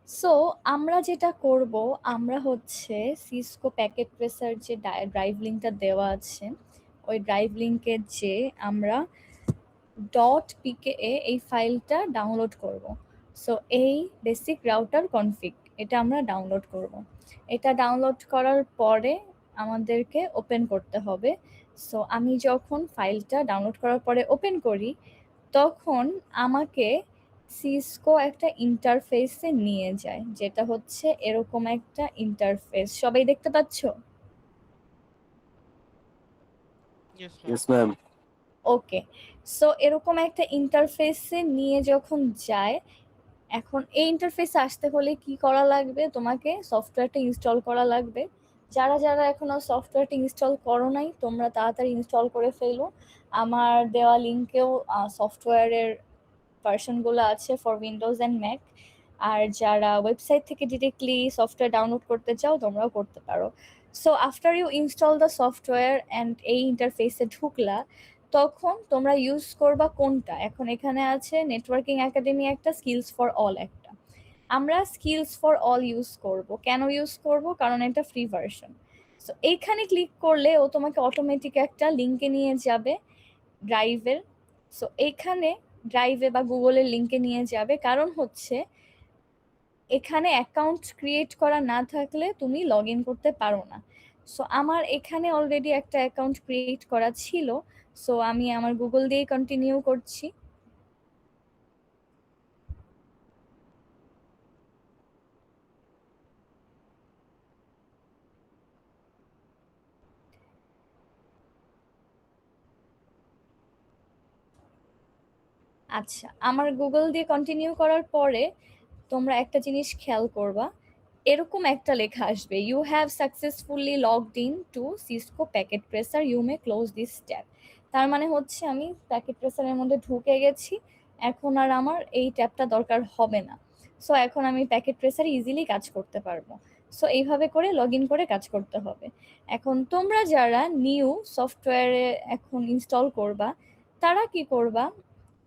So আমরা যেটা করব, আমরা হচ্ছে সিসকো প্যাকেট ট্রেসার যে ড্রাইভ লিঙ্কটা দেওয়া আছে, ওই ড্রাইভ লিঙ্কে যে আমরা .pka এই ফাইলটা ডাউনলোড করব। সো এই বেসিক রাউটার কনফিগ এটা আমরা ডাউনলোড করব। এটা ডাউনলোড করার পরে আমাদেরকে ওপেন করতে হবে। সো আমি যখন ফাইলটা ডাউনলোড করার পরে ওপেন করি, তখন আমাকে সিসকো একটা ইন্টারফেসে নিয়ে যায়, যেটা হচ্ছে এরকম একটা ইন্টারফেস। সবাই দেখতে পাচ্ছ? Yes, Yes, ma'am. ma'am. ওকে। সো এরকম একটা ইন্টারফেসে নিয়ে যখন যায়, এখন এই ইন্টারফেসে আসতে হলে কি করা লাগবে? তোমাকে সফটওয়্যারটা ইনস্টল করা লাগবে। যারা যারা এখনো সফটওয়্যারটা ইনস্টল করো নাই, তোমরা তাড়াতাড়ি ইনস্টল করে ফেলো। আমার দেওয়া লিঙ্কেও সফটওয়্যারের ভার্সনগুলো আছে ফর উইন্ডোজ অ্যান্ড ম্যাক। আর যারা ওয়েবসাইট থেকে ডিরেক্টলি সফটওয়্যার ডাউনলোড করতে চাও, তোমরাও করতে পারো। So after you install the software and এই ইন্টারফেসে ঢুকলা, তখন তোমরা ইউজ করবা কোনটা? এখন এখানে আছে নেটওয়ার্কিং একাডেমি একটা, স্কিলস ফর অল একটা। আমরা স্কিলস ফর অল ইউজ করব। কেন ইউজ করব? কারণ এটা ফ্রি ভার্সন। সো এইখানে ক্লিক করলে ও তোমাকে অটোমেটিক একটা লিঙ্কে নিয়ে যাবে ড্রাইভের। সো এইখানে ড্রাইভে বা গুগলের লিঙ্কে নিয়ে যাবে, কারণ হচ্ছে এখানে অ্যাকাউন্ট ক্রিয়েট করা না থাকলে তুমি লগ ইন করতে পারো না। সো আমার এখানে অলরেডি একটা অ্যাকাউন্ট ক্রিয়েট করা ছিল, সো আমি আমার গুগল দিয়ে কন্টিনিউ করছি। আচ্ছা, আমার গুগল দিয়ে কন্টিনিউ করার পরে তোমরা একটা জিনিস খেয়াল করবা, এরকম একটা লেখা আসবে, you have successfully logged in to Cisco Packet Tracer, you may close this tab. তার মানে হচ্ছে আমি প্যাকেট ট্রেসারের মধ্যে ঢুকে গেছি, এখন আর আমার এই ট্যাবটা দরকার হবে না। সো এখন আমি প্যাকেট ট্রেসারে ইজিলি কাজ করতে পারবো। সো এইভাবে করে লগ ইন করে কাজ করতে হবে। এখন তোমরা যারা নিউ সফটওয়্যারে এখন ইনস্টল করবা, তারা কি করবা?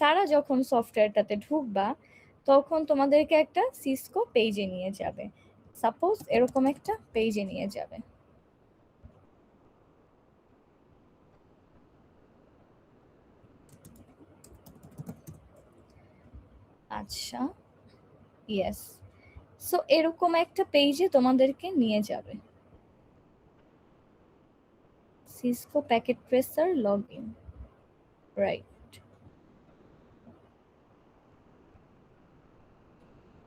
তারা যখন সফটওয়্যারটাতে ঢুকবা, তখন তোমাদেরকে একটা সিসকো পেজে নিয়ে যাবে। সাপোজ এরকম একটা পেজে নিয়ে যাবে। আচ্ছা, ইয়েস। সো এরকম একটা পেজে তোমাদেরকে নিয়ে যাবে। Cisco Packet tracer log in, right.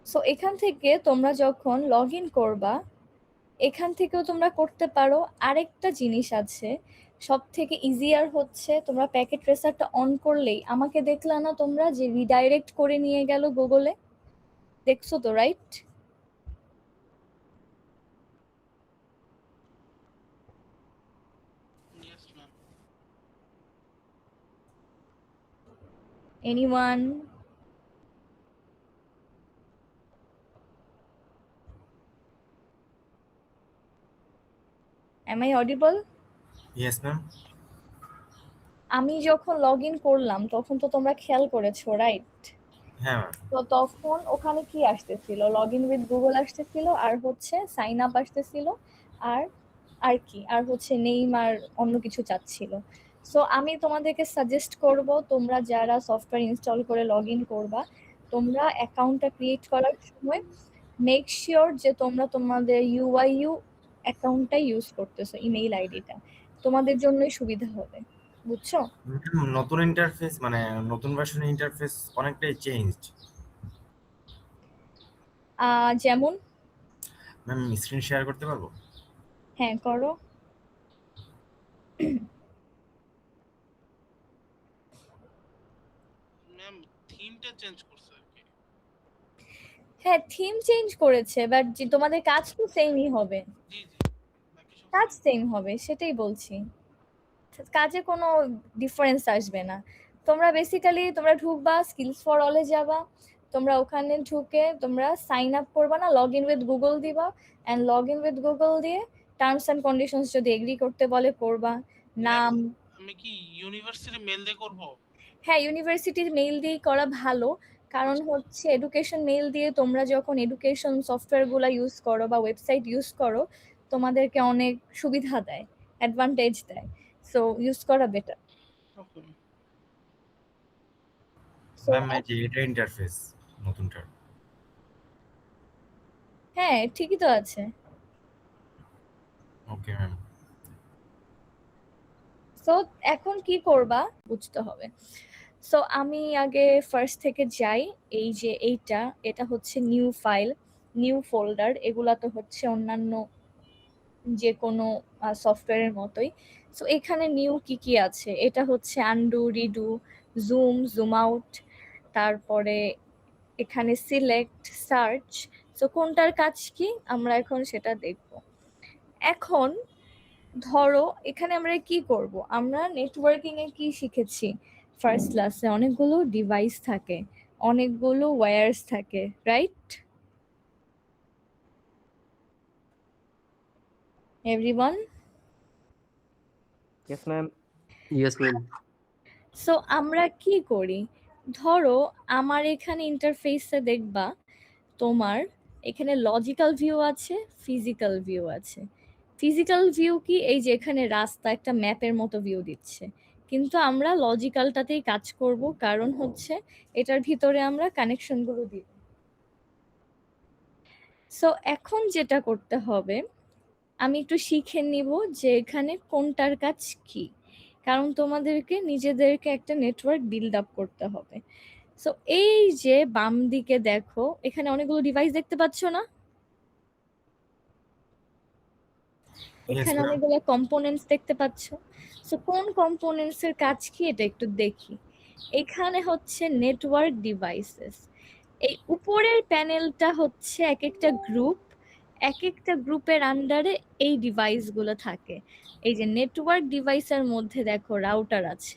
So এখান থেকে তোমরা যখন লগ ইন করবা, এখান থেকেও তোমরা করতে পারো। আরেকটা জিনিস আছে, সব থেকে ইজিয়ার হচ্ছে, তোমরা প্যাকেট ট্রেসারটা অন করলেই আমাকে দেখলা না তোমরা যে রিডাইরেক্ট করে নিয়ে গেল গুগলে? দেখছো তো, right? Yes, ma'am. Anyone? Am I audible? Yes, ma'am. আমি যখন লগ ইন করলাম তখন তো তোমরা খেয়াল করেছো, রাইট? হ্যাঁ ম্যাম। তো তখন ওখানে কি আসতেছিল? লগ ইন উইথ গুগল আসতেছিল, আর হচ্ছে সাইন আপ আসতেছিল, আর আর কি, আর হচ্ছে নেইম আর অন্য কিছু চাচ্ছিল। সো আমি তোমাদেরকে সাজেস্ট করব, তোমরা যারা সফটওয়্যার ইনস্টল করে লগ ইন করবা, তোমরা অ্যাকাউন্টটা ক্রিয়েট করার সময় মেক শিওর যে তোমরা তোমাদের ইউআইইউ অ্যাকাউন্টটা ইউজ করতেছো, ইমেইল আইডিটা। তোমাদের জন্যই সুবিধা হবে, বুঝছো? নতুন ইন্টারফেস মানে নতুন ভার্সনের ইন্টারফেস অনেকটাই চেঞ্জড। যেমন? ম্যাম স্ক্রিন শেয়ার করতে পারবো? হ্যাঁ, করো। ম্যাম থিমটা চেঞ্জ করছে আর কি। হ্যাঁ, থিম চেঞ্জ করেছে, বাট যে তোমাদের কাজ তো সেমই হবে। জি জি, বাকি সব কাজ same। সেম হবে, সেটাই বলছি। কাজে কোনো ডিফারেন্স আসবে না। তোমরা বেসিক্যালি তোমরা ঢুকবা, স্কিলস ফর অলে যাবা, তোমরা ওখানে ঢুকে তোমরা সাইন আপ করবা না, লগ ইন উইথ গুগল দিবা, and log in with Google দিয়ে টার্মস অ্যান্ড কন্ডিশনস যদি এগ্রি করতে বলে করবা। ম্যাম নাম। আমি কি ইউনিভার্সিটি মেল দিয়ে করব? হ্যাঁ, ইউনিভার্সিটির মেইল দিয়েই করা ভালো, কারণ হচ্ছে এডুকেশন মেইল দিয়ে তোমরা যখন এডুকেশন সফটওয়্যারগুলো ইউজ করো বা ওয়েবসাইট ইউজ করো, তোমাদেরকে অনেক সুবিধা দেয়, অ্যাডভান্টেজ দেয়। সো ইউজ করা বেটার। ওকে। সো ম্যাম এই যে এটা ইন্টারফেস নতুনটা। হ্যাঁ, ঠিকই তো আছে। Okay ma'am. সো এখন কি করবা বুঝতে হবে। সো আমি আগে ফার্স্ট থেকে যাই। এই যে এটা হচ্ছে নিউ ফাইল, নিউ ফোল্ডার। এগুলা তো হচ্ছে অন্যান্য যে কোনো সফটওয়্যারের মতোই। সো এখানে নিউ কি কি আছে, এটা হচ্ছে undo, redo, zoom, zoom out, তারপরে এখানে সিলেক্ট, সার্চ। সো কোনটার কাজ কি আমরা এখন সেটা দেখব। এখন ধরো এখানে আমরা কি করব, আমরা নেটওয়ার্কিং এ কি শিখেছি ফার্স্ট ক্লাসে, অনেকগুলো ডিভাইস থাকে, অনেকগুলো ওয়্যারস থাকে, right everyone? Yes, ma'am. Yes, ma'am. So আমরা কি করি, ধরো আমার এখানে ইন্টারফেসে দেখবা তোমার এখানে লজিক্যাল ভিউ আছে, ফিজিক্যাল ভিউ আছে। ফিজিক্যাল ভিউ কি, এই যে এখানে রাস্তা একটা ম্যাপের মতো ভিউ দিচ্ছে, কিন্তু আমরা লজিক্যালটাতেই কাজ করব, কারণ হচ্ছে এটার ভিতরে আমরা কানেকশনগুলো দিব। সো এখন যেটা করতে হবে, আমি একটু শিখে নিব যে এখানে কোনটার কাজ কি, কারণ তোমাদেরকে নিজেদেরকে একটা নেটওয়ার্ক বিল্ড আপ করতে হবে। সো এই যে বাম দিকে দেখো এখানে অনেকগুলো ডিভাইস দেখতে পাচ্ছ না, এখানে ma'am. অনেকগুলো কম্পোনেন্টস দেখতে পাচ্ছ। সো কোন কম্পোনেন্টস এর কাজ কি এটা একটু দেখি। এখানে হচ্ছে নেটওয়ার্ক ডিভাইসেস, এই উপরের প্যানেলটা হচ্ছে এক একটা গ্রুপ, এক একটা গ্রুপের আন্ডারে এই ডিভাইসগুলো থাকে। এই যে নেটওয়ার্ক ডিভাইসের মধ্যে দেখো রাউটার আছে,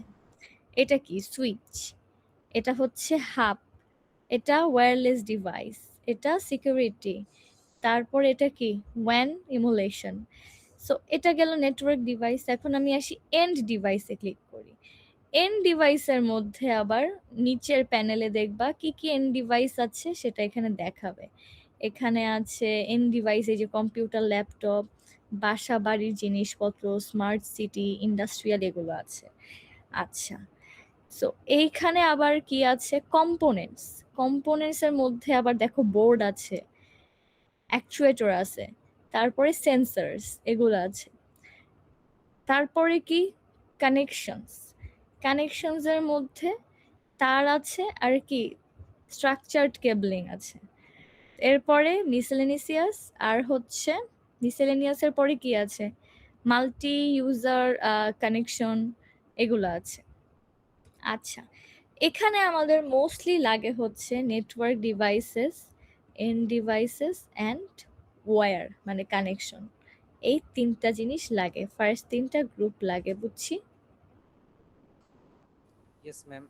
এটা কি সুইচ, এটা হচ্ছে হাব, এটা ওয়্যারলেস ডিভাইস, এটা সিকিউরিটি, তারপর এটা কি ওয়্যান ইমুলেশন। সো এটা গেল নেটওয়ার্ক ডিভাইস। এখন আমি আসি এন্ড ডিভাইসে ক্লিক করি। এন্ড ডিভাইসের মধ্যে আবার নিচের প্যানেলে দেখবা কি কি এন্ড ডিভাইস আছে সেটা এখানে দেখাবে। এখানে আছে এন্ড ডিভাইস, এই যে কম্পিউটার, ল্যাপটপ, বাসা বাড়ির জিনিসপত্র, স্মার্ট সিটি, ইন্ডাস্ট্রিয়াল, এগুলো আছে। আচ্ছা, সো এইখানে আবার কি আছে, কম্পোনেন্টস। কম্পোনেন্টস এর মধ্যে আবার দেখো বোর্ড আছে, অ্যাকচুয়েটর আছে, তারপরে সেন্সরস, এগুলো আছে। তারপরে কি কানেকশনস, কানেকশনস এর মধ্যে তার আছে আর কি স্ট্রাকচারড কেবলিং আছে। এরপরে মিসেলেনিয়াস, আর হচ্ছে মিসেলেনিয়াসের পরে কি আছে, মাল্টি ইউজার কানেকশন, এগুলো আছে। আচ্ছা, এখানে আমাদের মোস্টলি লাগে হচ্ছে network devices, end devices and wire মানে কানেকশন। এই তিনটা জিনিস লাগে, ফার্স্ট তিনটা গ্রুপ লাগে, বুঝছি? Yes, ma'am.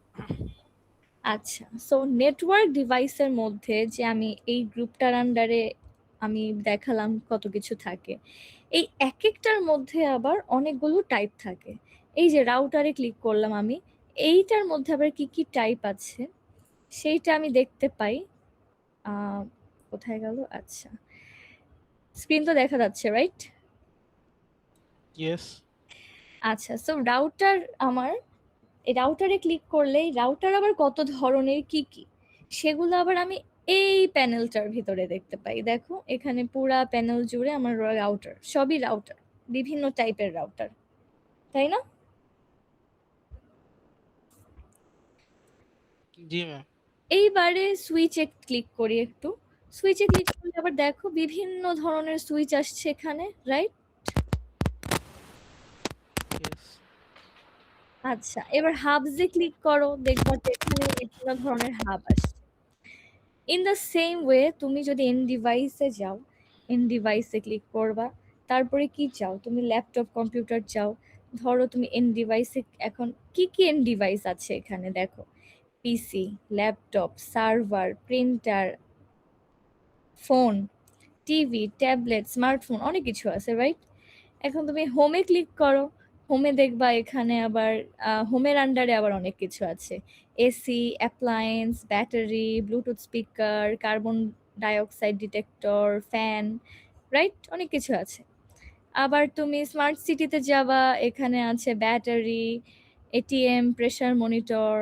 আচ্ছা, সো নেটওয়ার্ক ডিভাইসের মধ্যে যে আমি এই গ্রুপটার আন্ডারে আমি দেখালাম কত কিছু থাকে, এই এক একটার মধ্যে আবার অনেকগুলো টাইপ থাকে। এই যে রাউটারে ক্লিক করলাম আমি, এইটার মধ্যে আবার কি কি টাইপ আছে সেইটা আমি দেখতে পাই। কোথায় গেল, আচ্ছা স্ক্রিন তো দেখা যাচ্ছে, রাইট? ইয়েস। আচ্ছা, সো রাউটার আমার, এই রাউটারে ক্লিক করলে রাউটার আবার কত ধরনের কি কি সেগুলো আবার আমি এই প্যানেলটার ভিতরে দেখতে পাই। দেখো এখানে পুরা প্যানেল জুড়ে আমার রাউটার, সবই রাউটার, বিভিন্ন টাইপের রাউটার, তাই না? জি ম্যাম। এইবারে সুইচে ক্লিক করি একটু। সুইচে ক্লিক করলে আবার দেখো বিভিন্ন ধরনের সুইচ আসছে এখানে, রাইট? ইয়েস। আচ্ছা, এবার হাবসে ক্লিক করো, দেখবা যে এখানে বিভিন্ন ধরনের হাব আসছে। ইন দ্য সেম ওয়ে তুমি যদি এন ডিভাইসে যাও, এন ডিভাইসে ক্লিক করবা, তারপরে কি চাও তুমি, ল্যাপটপ, কম্পিউটার চাও, ধরো তুমি এন ডিভাইসে এখন কি কি এন ডিভাইস আছে এখানে দেখো, PC, laptop, server, printer, phone, TV, tablet, smartphone, অনেক কিছু আছে, রাইট? এখন তুমি হোমে ক্লিক করো, হোমে দেখবা এখানে আবার হোমের আন্ডারে আবার অনেক কিছু আছে। AC, appliance, battery, Bluetooth speaker, carbon dioxide detector, fan, right? অনেক কিছু আছে। আবার তুমি স্মার্ট সিটিতে যাবা, এখানে আছে battery, ATM, pressure monitor,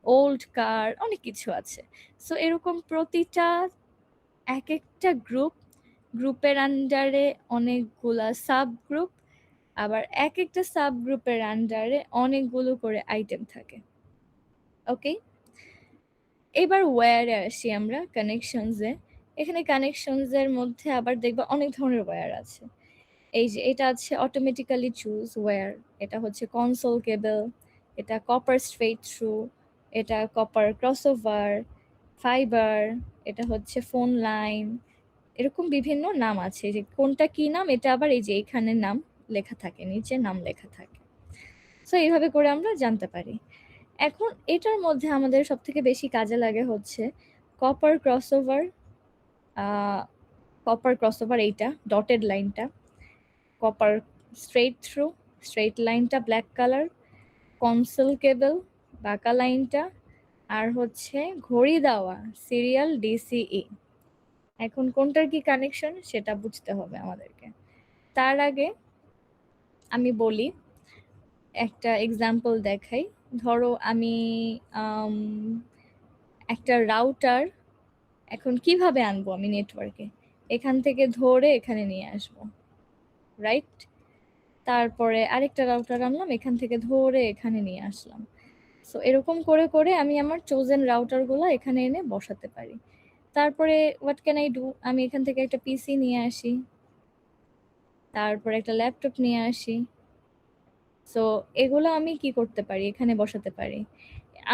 old car, অনেক কিছু আছে। সো এরকম প্রতিটা একেকটা গ্রুপের আন্ডারে অনেকগুলা সাব গ্রুপ, আবার একেকটা সাব গ্রুপের আন্ডারে অনেকগুলো করে আইটেম থাকে। ওকে? এবার ওয়্যারে আসি আমরা, কানেকশনসে। এখানে কানেকশনসের মধ্যে আবার দেখবা অনেক ধরনের ওয়্যার আছে। এই যে এটা আছে অটোমেটিক্যালি চুজ ওয়্যার, এটা হচ্ছে কনসোল কেবল, এটা কপার স্ট্রেইট থ্রু, এটা কপার ক্রসওভার, ফাইবার, এটা হচ্ছে ফোন লাইন, এরকম বিভিন্ন নাম আছে। যে কোনটা কি নাম এটা আবার এই যে এখানে নাম লেখা থাকে, নিচে নাম লেখা থাকে। সো এইভাবে করে আমরা জানতে পারি। এখন এটার মধ্যে আমাদের সবথেকে বেশি কাজে লাগে হচ্ছে কপার ক্রসওভার, এইটা ডটেড লাইনটা, কপার স্ট্রেইট থ্রু, স্ট্রেইট লাইনটা ব্ল্যাক কালার, কনসোল কেবল বাঁকা লাইনটা, আর হচ্ছে ঘড়ি দেওয়া সিরিয়াল ডিসিই। এখন কোনটার কি কানেকশন সেটা বুঝতে হবে আমাদেরকে। তার আগে আমি বলি, একটা এক্সাম্পল দেখাই। ধরো আমি একটা রাউটার এখন কিভাবে আনবো আমি নেটওয়ার্কে, এখান থেকে ধরে এখানে নিয়ে আসবো, রাইট? তারপরে আরেকটা রাউটার আনলাম, এখান থেকে ধরে এখানে নিয়ে আসলাম। সো এরকম করে করে আমি আমার চোজেন রাউটারগুলো এখানে এনে বসাতে পারি। তারপরে হোয়াট ক্যান আই ডু, আমি এখান থেকে একটা পিসি নিয়ে আসি, তারপরে একটা ল্যাপটপ নিয়ে আসি। সো এগুলো আমি কি করতে পারি, এখানে বসাতে পারি।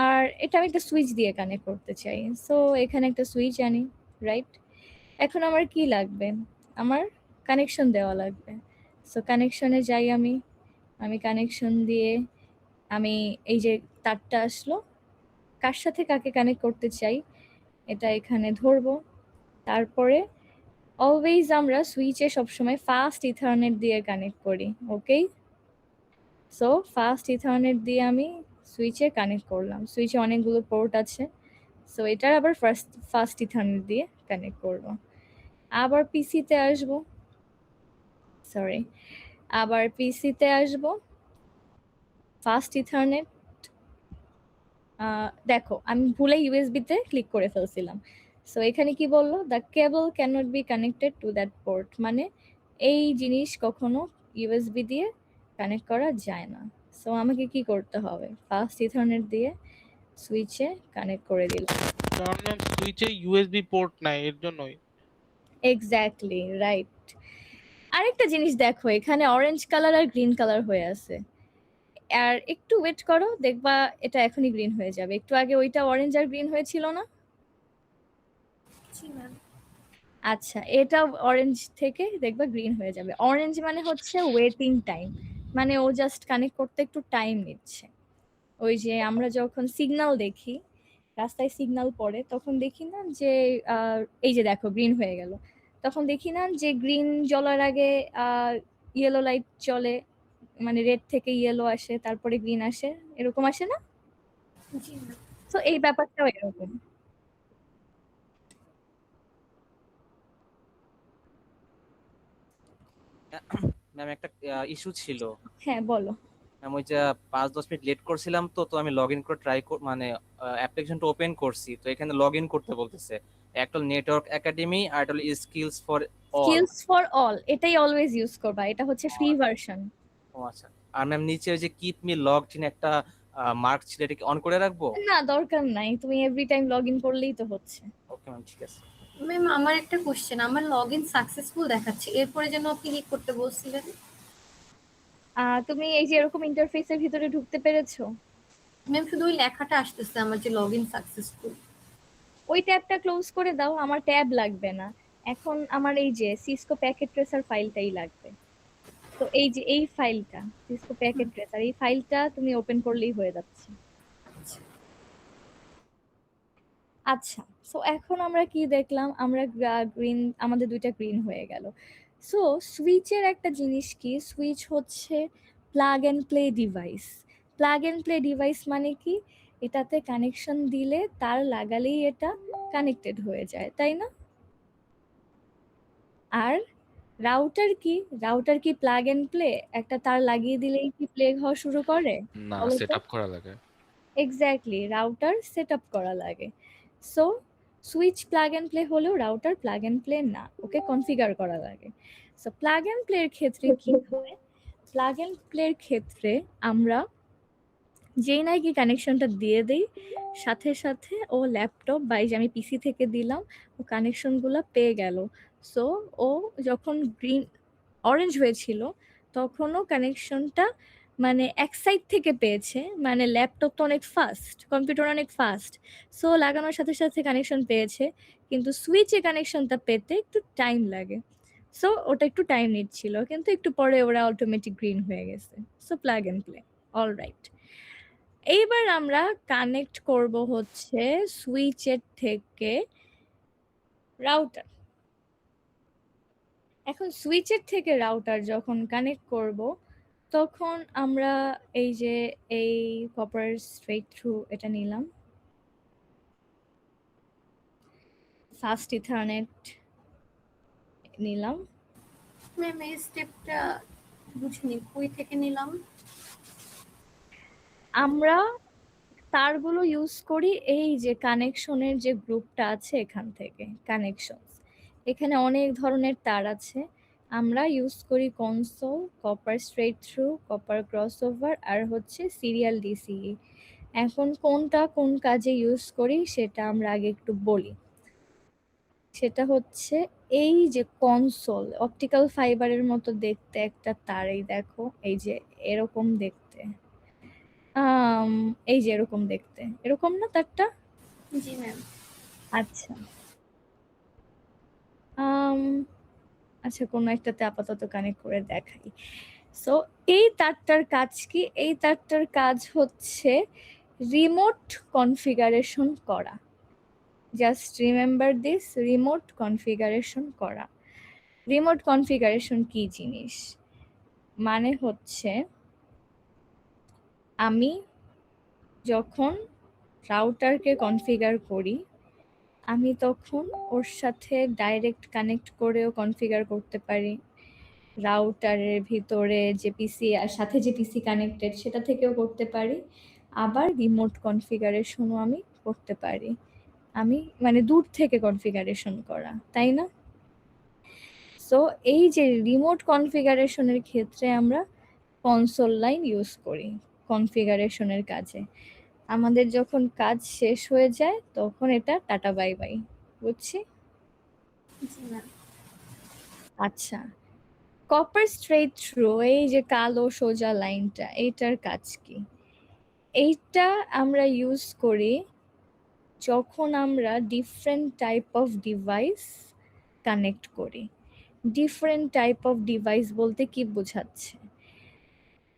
আর এটা আমি একটা সুইচ দিয়ে কানেক্ট করতে চাই, সো এখানে একটা সুইচ আনি, রাইট? এখন আমার কি লাগবে, আমার কানেকশন দেওয়া লাগবে। সো কানেকশনে যাই আমি, কানেকশন দিয়ে আমি এই যে তারটা আসলো, কার সাথে কাকে কানেক্ট করতে চাই এটা এখানে ধরবো। তারপরে অলওয়েজ আমরা সুইচে সবসময় ফাস্ট ইথারনেট দিয়ে কানেক্ট করি, ওকে? সো ফাস্ট ইথারনেট দিয়ে আমি সুইচে কানেক্ট করলাম, সুইচে অনেকগুলো পোর্ট আছে, সো এটার আবার ফাস্ট ইথারনেট দিয়ে কানেক্ট করব। আবার পিসিতে আসবো, সরি, আবার পিসিতে আসবো, ফাস্ট ইথারনেট, দেখো আমি ভুলে ইউএসবি-তে ক্লিক করে ফেলছিলাম। সো এখানে কি বললো, the cable cannot be connected to that port, মানে এই জিনিস কখনো ইউএসবি দিয়ে কানেক্ট করা যায় না। সো আমাকে কি করতে হবে, ফাস্ট ইথারনেট দিয়ে সুইচে কানেক্ট করে দিলাম। কারণ ম্যাম সুইচে ইউএসবি পোর্ট নাই, এর জন্যই। Exactly right. আরেকটা জিনিস দেখো, এখানে অরেঞ্জ কালার আর গ্রিন কালার হয়ে আছে, আর একটু ওয়েট করো দেখবা এটা এখনই গ্রিন হয়ে যাবে। একটু আগে ওইটা অরেঞ্জ আর গ্রিন হয়েছিল না? জি ম্যাম। আচ্ছা, এটা অরেঞ্জ থেকে দেখবা গ্রিন হয়ে যাবে। অরেঞ্জ মানে হচ্ছে ওয়েটিং টাইম, মানে ও জাস্ট কানেক্ট করতে একটু টাইম নিচ্ছে। ওই যে আমরা যখন সিগন্যাল দেখি, রাস্তায় সিগন্যাল পড়ে, তখন দেখি না যে এই যে দেখো গ্রিন হয়ে গেল, তখন দেখি না যে গ্রিন জ্বলার আগে ইয়েলো লাইট চলে, মানে রেড থেকে ইয়েলো আসে, তারপরে গ্রিন আসে, এরকম আসে না? জি ম্যাম। তো এই ব্যাপারটাও এরকম। ম্যাম একটা ইস্যু ছিল। হ্যাঁ বলো। ম্যাম ওই যে 5-10 মিনিট লেট করছিলাম, তো তো আমি লগ ইন করে মানে অ্যাপ্লিকেশনটা ওপেন করছি, তো এখানে লগ ইন করতে বলতেছে। একটা নেটওয়ার্ক একাডেমি আর একটা skills for all. Skills for all এটাই অলওয়েজ ইউজ করবা, এটা হচ্ছে ফ্রি ভার্সন। ও আচ্ছা। আর ম্যাম নিচে ওই যে কিপ মি লগড ইন একটা মার্ক ছিল, এটা কি অন করে রাখবো? না দরকার নাই, তুমি এভরি টাইম লগ ইন করলেই তো হচ্ছে। ওকে ম্যাম, ঠিক আছে। ম্যাম আমার একটা কোশ্চেন, আমার লগইন সাকসেসফুল দেখাচ্ছে, এরপরে যেন আপনি কি করতে বলছিলেন? তুমি এই যে এরকম ইন্টারফেসের ভিতরে ঢুকতে পেরেছো? ম্যাম শুধু ওই লেখাটা আসতেছে আমার যে লগইন সাকসেসফুল। ওই ট্যাবটা ক্লোজ করে দাও, আমার ট্যাব লাগবে না এখন, আমার এই যে সিসকো প্যাকেট ট্রেসার ফাইলটাই লাগবে। তো এই যে এই ফাইলটা সিসকো প্যাকেট ট্রেসার, এই ফাইলটা তুমি ওপেন করলেই হয়ে যাচ্ছে। আচ্ছা, সো এখন আমরা কি দেখলাম, আমরা গ্রিন, আমাদের দুইটা গ্রিন হয়ে গেল। সো সুইচের একটা জিনিস কি, সুইচ হচ্ছে plug and play device. Plug and play device মানে কি, এটাতে কানেকশন দিলে তার লাগালেই এটা কানেক্টেড হয়ে যায়, তাই না? আর রাউটার কি প্লাগ অ্যান্ড প্লে? একটা তার লাগিয়ে দিলেই কি প্লে হওয়া শুরু করে? না, বলো সেট তো। আপ করা লাগে। এক্স্যাক্টলি, রাউটার সেট আপ করা লাগে। So switch plug and play হলেও রাউটার প্লাগ অ্যান্ড প্লে না, ওকে কনফিগার করা লাগে। সো প্লাগ অ্যান্ড প্লের ক্ষেত্রে কি হয়, প্লাগ অ্যান্ড প্লের ক্ষেত্রে আমরা যেই নাকি কানেকশনটা দিয়ে দেই, সাথে সাথে ও ল্যাপটপ বা এই যে আমি পিসি থেকে দিলাম, ও কানেকশনগুলো পেয়ে গেল। সো ও যখন অরেঞ্জ হয়েছিল তখনও কানেকশনটা মানে এক সাইড থেকে পেয়েছে, মানে ল্যাপটপ তো অনেক ফাস্ট, কম্পিউটার অনেক ফাস্ট, সো লাগানোর সাথে সাথে কানেকশন পেয়েছে। কিন্তু সুইচে কানেকশনটা পেতে একটু টাইম লাগে, সো ওটা একটু টাইম নিচ্ছিল, কিন্তু একটু পরে ওরা অটোমেটিক গ্রিন হয়ে গেছে। So plug and play, alright. এইবার আমরা কানেক্ট করব হচ্ছে সুইচের থেকে রাউটার। এখন সুইচের থেকে রাউটার যখন কানেক্ট করব, তখন আমরা এই যে এই কপার স্ট্রেট থ্রু এটা নিলাম, ফাস্ট ইথারনেট নিলাম। ম্যাম এই স্টেপটা বুঝিনি, কই থেকে নিলাম? আমরা তারগুলো ইউজ করি এই যে কানেকশনের যে গ্রুপটা আছে এখান থেকে, কানেকশন, এখানে অনেক ধরনের তার আছে। আমরা ইউজ করি console, copper straight through, copper crossover আর হচ্ছে সিরিয়াল ডিসিই। এখন কোনটা কোন কাজে ইউজ করি সেটা আমরা আগে একটু বলি। সেটা হচ্ছে এই যে কনসোল, অপটিক্যাল ফাইবারের মতো দেখতে একটা তার, এই দেখো এই যে এরকম দেখতে, এই যে এরকম দেখতে, এরকম না তারটা? জি ম্যাম। আচ্ছা, আচ্ছা কোনো একটাতে আপাতত কানেক্ট করে দেখাই। সো এই তারটার কাজ কি, এই তারটার কাজ হচ্ছে রিমোট কনফিগারেশন করা। Just remember this, remote configuration করা। রিমোট কনফিগারেশন কি জিনিস, মানে হচ্ছে আমি যখন রাউটারকে কনফিগার করি, আমি তখন ওর সাথে ডাইরেক্ট কানেক্ট করেও কনফিগার করতে পারি, রাউটারের ভিতরে যে পিসি আর সাথে যে পিসি কানেক্টেড সেটা থেকেও করতে পারি, আবার রিমোট কনফিগারেশনও আমি করতে পারি। আমি মানে দূর থেকে কনফিগারেশন করা, তাই না? সো এই যে রিমোট কনফিগারেশনের ক্ষেত্রে আমরা কনসোল লাইন ইউজ করি কনফিগারেশনের কাজে। আমাদের যখন কাজ শেষ হয়ে যায় তখন এটা টাটা বাই বাই, বুঝছি? জি ম্যাম। আচ্ছা, কপার স্ট্রেট থ্রু, এই যে কালো সোজা লাইনটা, এইটার কাজ কি? এইটা আমরা ইউজ করি যখন আমরা different type of device connect করি। ডিফারেন্ট টাইপ অফ ডিভাইস বলতে কি বোঝাচ্ছে?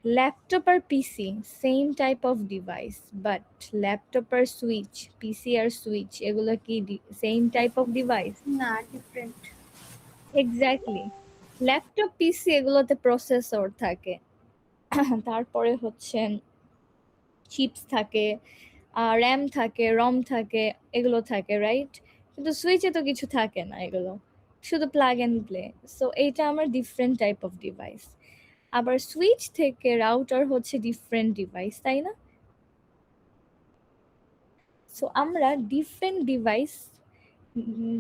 ল্যাপটপ আর PC same type of device, but laptop আর সুইচ, পিসি আর সুইচ, এগুলো কি সেম টাইপ অফ ডিভাইস? না, ডিফারেন্ট। এক্স্যাক্টলি, ল্যাপটপ পিসি এগুলোতে প্রসেসর থাকে, তারপরে হচ্ছে চিপস থাকে, র্যাম থাকে, রম থাকে, এগুলো থাকে, রাইট? কিন্তু সুইচে তো কিছু থাকে না, এগুলো শুধু প্লাগ অ্যান্ড প্লে। সো এইটা আমার ডিফারেন্ট টাইপ অফ ডিভাইস। আবার সুইচ থেকে রাউটার হচ্ছে ডিফারেন্ট ডিভাইস, তাই না? সো আমরা ডিফারেন্ট ডিভাইস,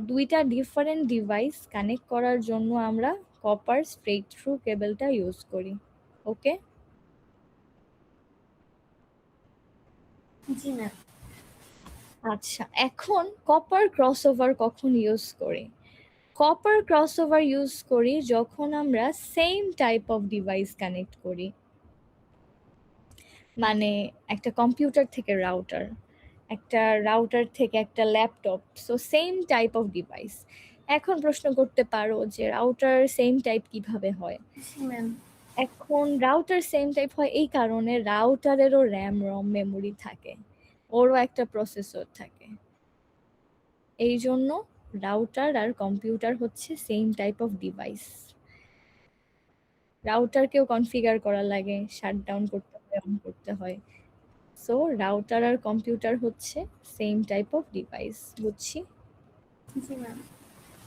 দুইটা ডিফারেন্ট ডিভাইস কানেক্ট করার জন্য আমরা কপার স্ট্রেট থ্রু কেবলটা ইউজ করি। ওকে, জি ম্যাম। আচ্ছা, এখন কপার ক্রসওভার কখন ইউজ করি? কপার ক্রসওভার ইউজ করি যখন আমরা same type of device connect করি, মানে একটা কম্পিউটার থেকে রাউটার, একটা রাউটার থেকে একটা laptop, so same type of device. এখন প্রশ্ন করতে পারো যে রাউটার সেম টাইপ কিভাবে হয়? জি ম্যাম। এখন রাউটার সেম টাইপ হয় এই কারণে রাউটারেরও র্যাম রম মেমোরি থাকে, ওরও একটা প্রসেসর থাকে, এই জন্য রাউটার আর কম্পিউটার হচ্ছে সেম টাইপ অফ ডিভাইস। রাউটারকেও কনফিগার করা লাগে, শাটডাউন করতে হয়, অন করতে হয়। সো রাউটার আর কম্পিউটার হচ্ছে সেম টাইপ অফ ডিভাইস, বুঝছি। জি ম্যাম।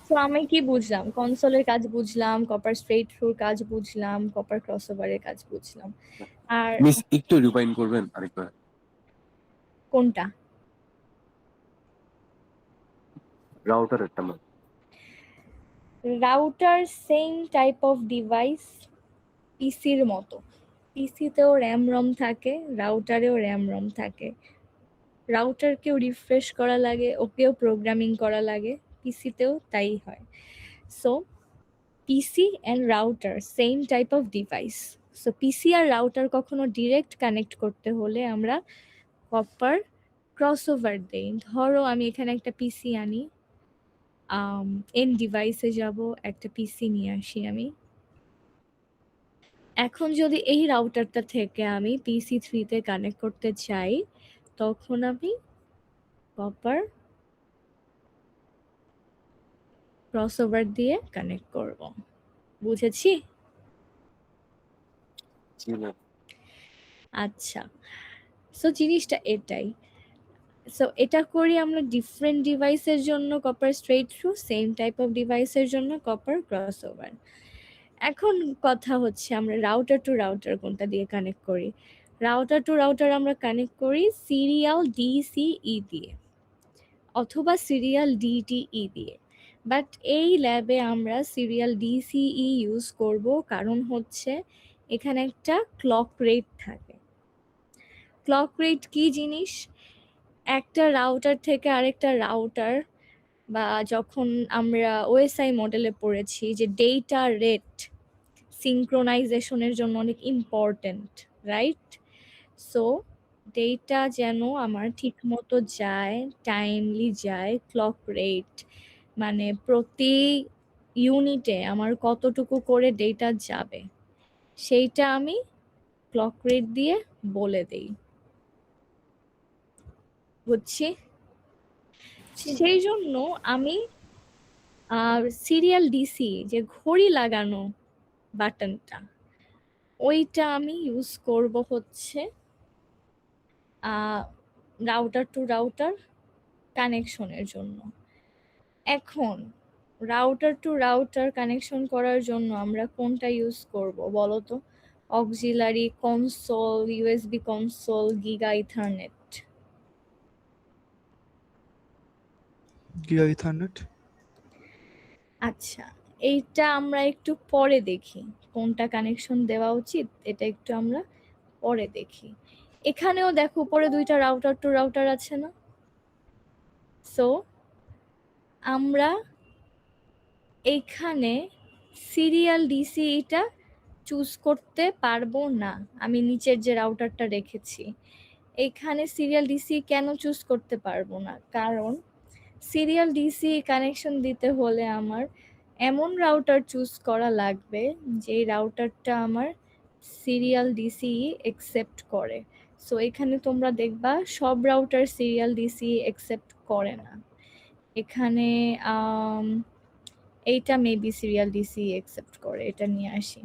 তো আমি কি বুঝলাম, কনসোলের কাজ বুঝলাম, কপার স্ট্রেট থ্রুর কাজ বুঝলাম, কপার ক্রসওভারের কাজ বুঝলাম, আর মিস একটু রিফাইন করবেন আরেকবার? কোনটা? রাউটার একটা ma'am. Router same type of device, পিসির মতো। পিসিতেও র্যাম রম থাকে, রাউটারেও র্যাম রম থাকে। রাউটারকেও রিফ্রেশ করা লাগে, ওকেও প্রোগ্রামিং করা লাগে, পিসিতেও তাই হয়। So PC and router same type of device. So PC আর রাউটার কখনো ডিরেক্ট কানেক্ট করতে হলে আমরা কপার ক্রসওভার দেই। ধরো আমি এখানে একটা পিসি আনি, এন ডিভাইসে যাব, একটা পিসি নিয়ে আসি আমি। এখন যদি এই রাউটারটা থেকে আমি পিসি 3 তে কানেক্ট করতে চাই, তখন আমি কপার ক্রসওভার দিয়ে কানেক্ট করব। বুঝেছি? জি ম্যাম। আচ্ছা, সো জিনিসটা এটাই। সো এটা করি আমরা ডিফারেন্ট ডিভাইসের জন্য copper straight through, same type of ডিভাইসের জন্য কপার ক্রসওভার। এখন কথা হচ্ছে আমরা রাউটার টু রাউটার কোনটা দিয়ে কানেক্ট করি। রাউটার টু রাউটার আমরা কানেক্ট করি সিরিয়াল ডিসিই দিয়ে অথবা সিরিয়াল ডিটিই দিয়ে। বাট এই ল্যাবে আমরা সিরিয়াল ডিসিই ইউজ করব, কারণ হচ্ছে এখানে একটা ক্লক রেট থাকে। ক্লক রেট কি জিনিস? একটা রাউটার থেকে আরেকটা রাউটার, বা যখন আমরা ওএসআই মডেলে পড়েছি যে ডেটা রেট সিঙ্ক্রোনাইজেশনের জন্য অনেক ইম্পর্ট্যান্ট, রাইট? সো ডেটা যেন আমার ঠিক মতো যায়, টাইমলি যায়, ক্লক রেট মানে প্রতি ইউনিটে আমার কতটুকু করে ডেটা যাবে সেইটা আমি ক্লক রেট দিয়ে বলে দেই, বুঝছি। সেই জন্য আমি সিরিয়াল ডিসি যে ঘড়ি লাগানো বাটনটা, ওইটা আমি ইউজ করব হচ্ছে রাউটার টু রাউটার কানেকশনের জন্য। এখন রাউটার টু রাউটার কানেকশন করার জন্য আমরা কোনটা ইউজ করব বলো তো? Auxiliary console, USB console, giga ethernet? Giga ethernet. আচ্ছা, এইটা আমরা একটু পরে দেখি কোনটা কানেকশন দেওয়া উচিত, এটা একটু আমরা পরে দেখি। এখানেও দেখো উপরে দুইটা রাউটার টু রাউটার আছে না? সো আমরা এইখানে সিরিয়াল ডিসিটা চুজ করতে পারবো না। আমি নিচের যে রাউটারটা রেখেছি এখানে সিরিয়াল ডিসি কেন চুজ করতে পারবো না? কারণ সিরিয়াল ডিসি কানেকশন দিতে হলে আমার এমন রাউটার চুজ করা লাগবে যে রাউটারটা আমার সিরিয়াল ডিসি একসেপ্ট করে। সো এখানে তোমরা দেখবা সব রাউটার সিরিয়াল ডিসি একসেপ্ট করে না। এখানে এইটা মেবি সিরিয়াল ডিসি একসেপ্ট করে, এটা নিয়ে আসি।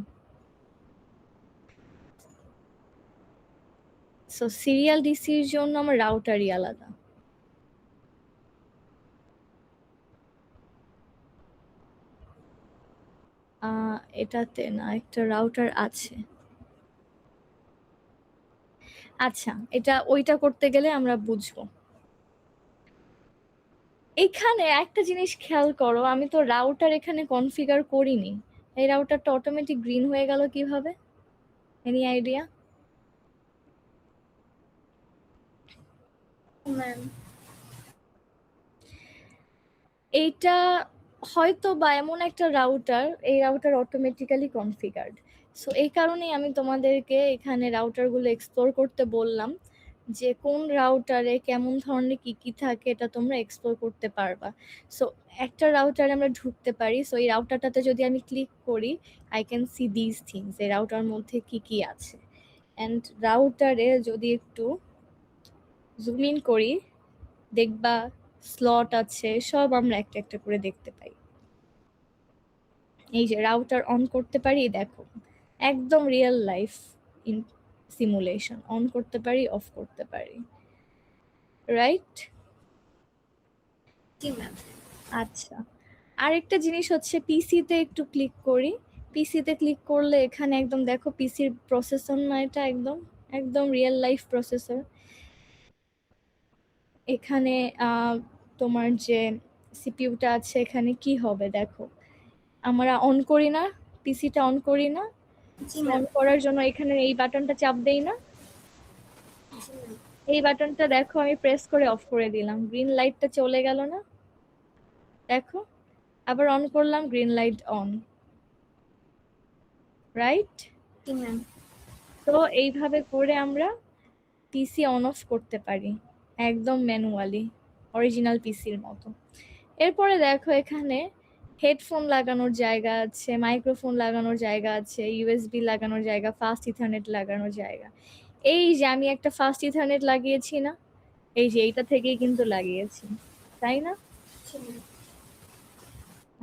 সো সিরিয়াল ডিসির জন্য আমার রাউটারই আলাদা। এটাতে না, একটা রাউটার আছে। আচ্ছা, এটা ওইটা করতে গেলে আমরা বুঝবো। এখানে একটা জিনিস খেয়াল করো, আমি তো রাউটার এখানে কনফিগার করিনি। এই রাউটারটা অটোমেটিক গ্রিন হয়ে গেল কিভাবে? Any idea? ম্যাম এইটা হয়তো বা এমন একটা রাউটার, এই রাউটার অটোমেটিক্যালি কনফিগার্ড। সো এই কারণেই আমি তোমাদেরকে এখানে রাউটারগুলো এক্সপ্লোর করতে বললাম, যে কোন রাউটারে কেমন ধরনের কি থাকে এটা তোমরা এক্সপ্লোর করতে পারবা। সো একটা রাউটারে আমরা ঢুকতে পারি, সো এই রাউটারটাতে যদি আমি ক্লিক করি I can see this things, এই রাউটার মধ্যে কি আছে। অ্যান্ড রাউটারে যদি একটু জুম ইন করি দেখবা স্লট আছে, সব আমরা একটা একটা করে দেখতে পাই। এই যে রাউটার অন করতে পারি, দেখো একদম real life in simulation on করতে পারি, অফ করতে পারি, রাইট? জি ম্যাম। আচ্ছা, আরেকটা জিনিস হচ্ছে পিসিতে একটু ক্লিক করি। পিসিতে ক্লিক করলে এখানে একদম দেখো পিসির প্রসেসর না, এটা একদম একদম রিয়েল লাইফ প্রসেসর। এখানে তোমার যে সিপিইউটা আছে এখানে কি হবে দেখো, আমরা অন করি না, পিসিটা অন করি না, জি অন ম্যাম। করার জন্য এখানে এই বাটনটা চাপ দেই না, জি ম্যাম। এই বাটনটা দেখো আমি প্রেস করে অফ করে দিলাম, গ্রিন লাইটটা চলে গেল না, দেখো। আবার অন করলাম, green light on, right? G ma'am. তো এইভাবে করে আমরা পিসি অন অফ করতে পারি একদম ম্যানুয়ালি, অরিজিনাল পিসির মতো। এরপরে দেখো এখানে হেডফোন লাগানোর জায়গা আছে, মাইক্রোফোন লাগানোর জায়গা আছে, ইউএসবি লাগানোর জায়গা, ফাস্ট ইথারনেট লাগানোর জায়গা। এই যে আমি একটা ফাস্ট ইথারনেট লাগিয়েছি না, এই যে এইটা থেকেই কিন্তু লাগিয়েছি, তাই না? জি ম্যাম।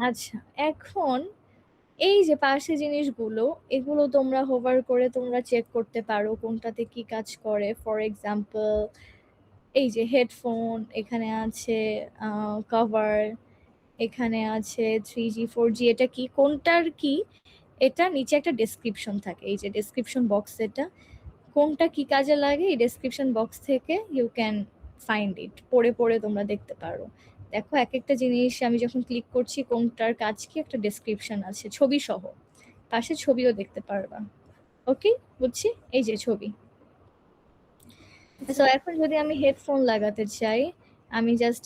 আচ্ছা, এখন এই যে পাশে জিনিসগুলো, এগুলো তোমরা হোভার করে তোমরা চেক করতে পারো কোনটাতে কি কাজ করে। ফর এক্সাম্পল এই যে হেডফোন, এখানে আছে কভার, এখানে আছে 3G 4G, এটা কি কোনটার কি, এটা নিচে একটা ডেসক্রিপশন থাকে, এই যে ডেসক্রিপশন বক্স, এটা কোনটা কি কাজে লাগে এই ডেসক্রিপশন বক্স থেকে ইউ ক্যান ফাইন্ড ইট, পড়ে পড়ে তোমরা দেখতে পারো। দেখো এক একটা জিনিস আমি যখন ক্লিক করছি কোনটার কাজ কি, একটা ডেসক্রিপশন আছে ছবি সহ, পাশে ছবিও দেখতে পারবা। ওকে, বুঝছি, এই যে ছবি। তো এখন যদি আমি হেডফোন লাগাতে চাই, আমি জাস্ট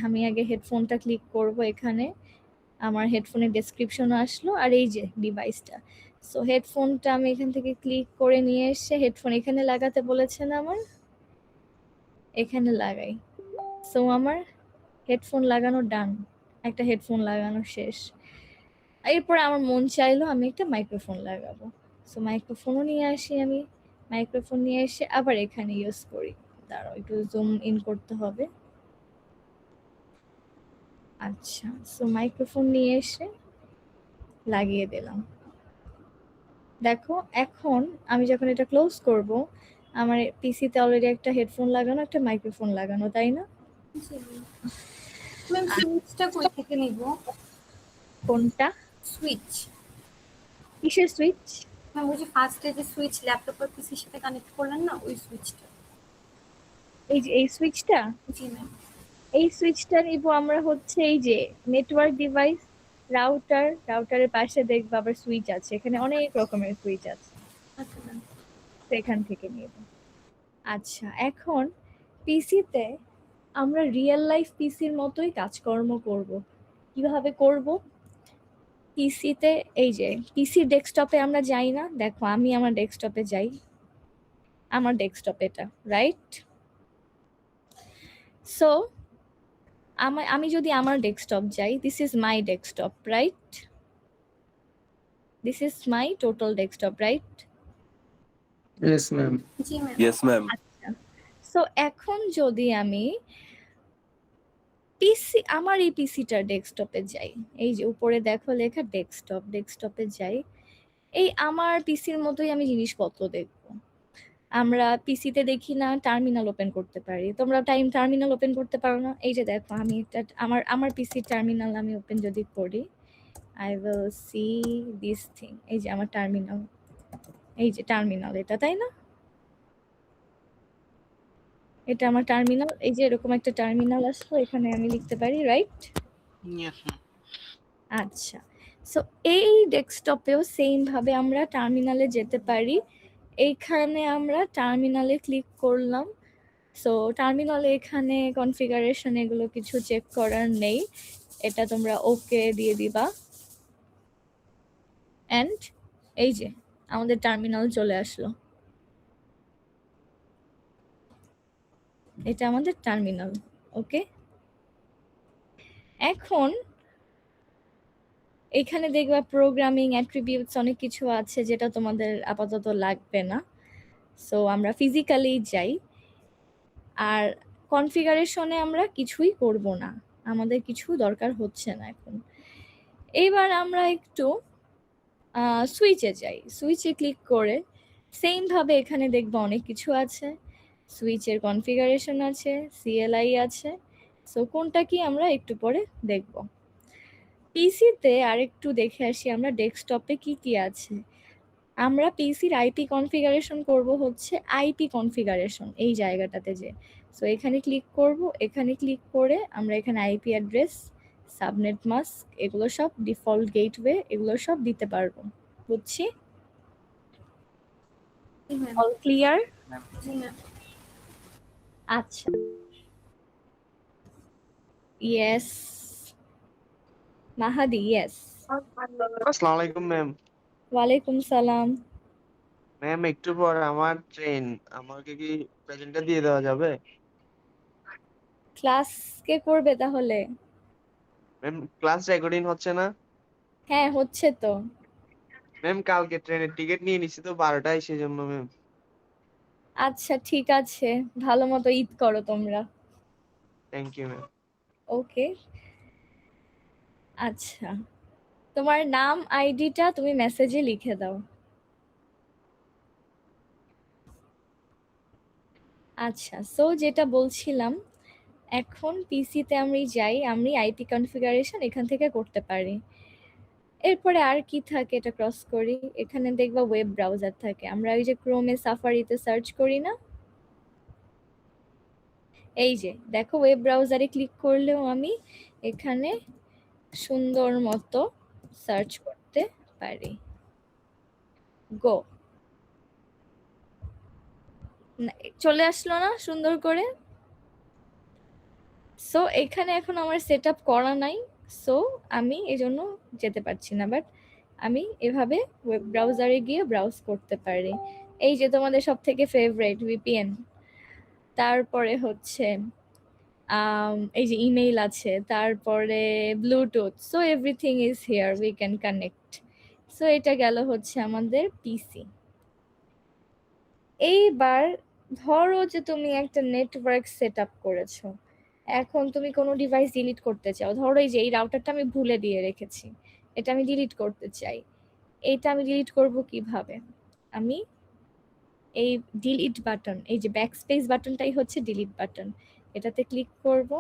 আমি আগে হেডফোনটা ক্লিক করব, এখানে আমার হেডফোনের ডেসক্রিপশন আসলো আর এই যে ডিভাইসটা। সো হেডফোনটা আমি এখান থেকে ক্লিক করে নিয়ে এসে হেডফোন এখানে লাগাতে বলেছেন আমার, এখানে লাগাই। সো আমার হেডফোন লাগানো ডান, একটা হেডফোন লাগানো শেষ। এরপর আমার মন চাইলো আমি একটা মাইক্রোফোন লাগাবো, সো মাইক্রোফোনও নিয়ে আসি আমি, মাইক্রোফোন নিয়ে এসে আবার এখানে ইউজ করি। দাঁড়াও একটু জুম ইন করতে হবে। আচ্ছা, সো মাইক্রোফোন নিয়ে এসে লাগিয়ে দিলাম। দেখো এখন আমি যখন এটা ক্লোজ করব, আমার পিসিতে অলরেডি একটা হেডফোন লাগানো, একটা মাইক্রোফোন লাগানো, তাই না? জি ম্যাম। ম্যাম সুইচটা কই থেকে নিব? কোনটা? সুইচ। কিসের সুইচ? ম্যাম ওই যে ফার্স্টে যে সুইচ ল্যাপটপ আর পিসির সাথে কানেক্ট করলেন না, ওই সুইচটা। এই যে এই সুইচটা, জি ম্যাম। এই সুইচটা নিব আমরা হচ্ছে এই যে নেটওয়ার্ক ডিভাইস, রাউটারের পাশে দেখবো আবার সুইচ আছে, এখানে অনেক রকমের সুইচ আছে, আচ্ছা ম্যাম। তো এখান থেকে নিব। আচ্ছা, এখন পিসিতে আমরা রিয়েল লাইফ পিসির মতোই কাজকর্ম করব। কিভাবে করব? পিসিতে এই যে পিসি ডেস্কটপে আমরা যাই না, দেখো আমি আমার ডেস্কটপে যাই, আমার ডেস্কটপ এটা, রাইট? সো আমি যদি আমার ডেস্কটপ যাই, this is my desktop, right? This is my total desktop, right? Yes, ma'am. G ma'am. Yes ma'am. আচ্ছা, সো এখন যদি আমি পিসি, আমার এই পিসিটার ডেস্কটপে যাই, এই যে উপরে দেখো লেখা ডেস্কটপ, ডেস্কটপে যাই, এই আমার পিসির মতোই আমি জিনিসপত্র দেখবো। আমরা পিসিতে দেখি না টার্মিনাল ওপেন করতে পারি, তোমরা টার্মিনাল ওপেন করতে পারো না? এই যে দেখো আমি একটা আমার পিসির টার্মিনাল আমি ওপেন যদি করি, I will see this thing, এই যে আমার টার্মিনাল, এই যে টার্মিনাল এটা, তাই না? এটা আমার টার্মিনাল, এই যে এরকম একটা টার্মিনাল আসলো, এখানে আমি লিখতে পারি, রাইট? Yes ma'am. আচ্ছা, সো এই ডেস্কটপেও সেম ভাবে আমরা টার্মিনালে যেতে পারি। এইখানে আমরা টার্মিনালে ক্লিক করলাম, সো টার্মিনালে এখানে কনফিগারেশন এগুলো কিছু চেক করার নেই, এটা তোমরা ওকে দিয়ে দিবা। এন্ড এই যে আমাদের টার্মিনাল চলে আসলো, এটা আমাদের টার্মিনাল। ওকে, এখন এখানে দেখবা প্রোগ্রামিং অ্যাট্রিবিউটস অনেক কিছু আছে যেটা তোমাদের আপাতত লাগবে না, সো আমরা ফিজিক্যালি যাই। আর কনফিগারেশনে আমরা কিছুই করব না, আমাদের কিছু দরকার হচ্ছে না এখন। এইবার আমরা একটু সুইচে যাই, সুইচে ক্লিক করে সেম ভাবে এখানে দেখবো অনেক কিছু আছে, সুইচের কনফিগারেশন আছে, সিএলআই আছে। সো কোনটা কি আমরা একটু পরে দেখব। পিসিতে আরেকটু দেখে আসি আমরা ডেস্কটপে কি কি আছে। আমরা পিসির আইপি কনফিগারেশন করব হচ্ছে আইপি কনফিগারেশন এই জায়গাটাতে যে। সো এখানে ক্লিক করব, এখানে ক্লিক করে আমরা এখানে আইপি অ্যাড্রেস, সাবনেট মাস্ক, এগুলো সব ডিফল্ট গেটওয়ে, এগুলো সব দিতে পারবো। বুঝছি? জি ম্যাম। All clear? জি ম্যাম। আচ্ছা, ইয়েস মাহাদি, ইয়েস। আসসালামু আলাইকুম ম্যাম। ওয়ালাইকুম সালাম। ম্যাম একটু পর আমার ট্রেন, আমাকে কি প্রেজেন্টটা দিয়ে দেওয়া যাবে? ক্লাস কে করবে তাহলে? ম্যাম ক্লাস রেকর্ডিং হচ্ছে না? হ্যাঁ হচ্ছে তো। ম্যাম কালকে ট্রেনের টিকিট নিয়ে নিছি তো 12টায়, সেজন্য ম্যাম। আচ্ছা ঠিক আছে, ভালো মতো ঈদ করো তোমরা। Thank you ma'am. ওকে, আচ্ছা তোমার নাম আইডিটা তুমি মেসেজে লিখে দাও। আচ্ছা, সো যেটা বলছিলাম, এখন পিসিতে আমি যাই, আমি আইপি কনফিগারেশন এখান থেকে করতে পারি। এরপরে আর কি থাকে এটা ক্রস করি, এখানে দেখবা ওয়েব ব্রাউজার থাকে, আমরা ওই যে ক্রোমে সাফারিতে সার্চ করি না, এই যে দেখো ওয়েব ব্রাউজারে ক্লিক করলেও আমি এখানে সুন্দর মতো সার্চ করতে পারি। গো, চলে আসলো না সুন্দর করে? সো এখানে এখন আমার সেট আপ করা নাই, সো আমি এই জন্য যেতে পারছি না, বাট আমি এভাবে ওয়েব ব্রাউজারে গিয়ে ব্রাউজ করতে পারি। এই যে তোমাদের সব থেকে ফেভারিট ভিপিএন, তারপরে হচ্ছে এই যে ইমেইল আছে, তারপরে Bluetooth, so everything is here, we can connect. So এটা গেল হচ্ছে আমাদের পিসি। এইবার ধরো যে তুমি একটা নেটওয়ার্ক সেট আপ করেছো, এখন তুমি কোনো ডিভাইস ডিলিট করতে চাও, ধরো এই যে এই রাউটারটা আমি ভুলে দিয়ে রেখেছি, এটা আমি ডিলিট করতে চাই। এইটা আমি ডিলিট করব কিভাবে? আমি এই ডিলিট বাটন, এই যে ব্যাকস্পেস বাটনটাই হচ্ছে ডিলিট বাটন, এটাতে ক্লিক করব।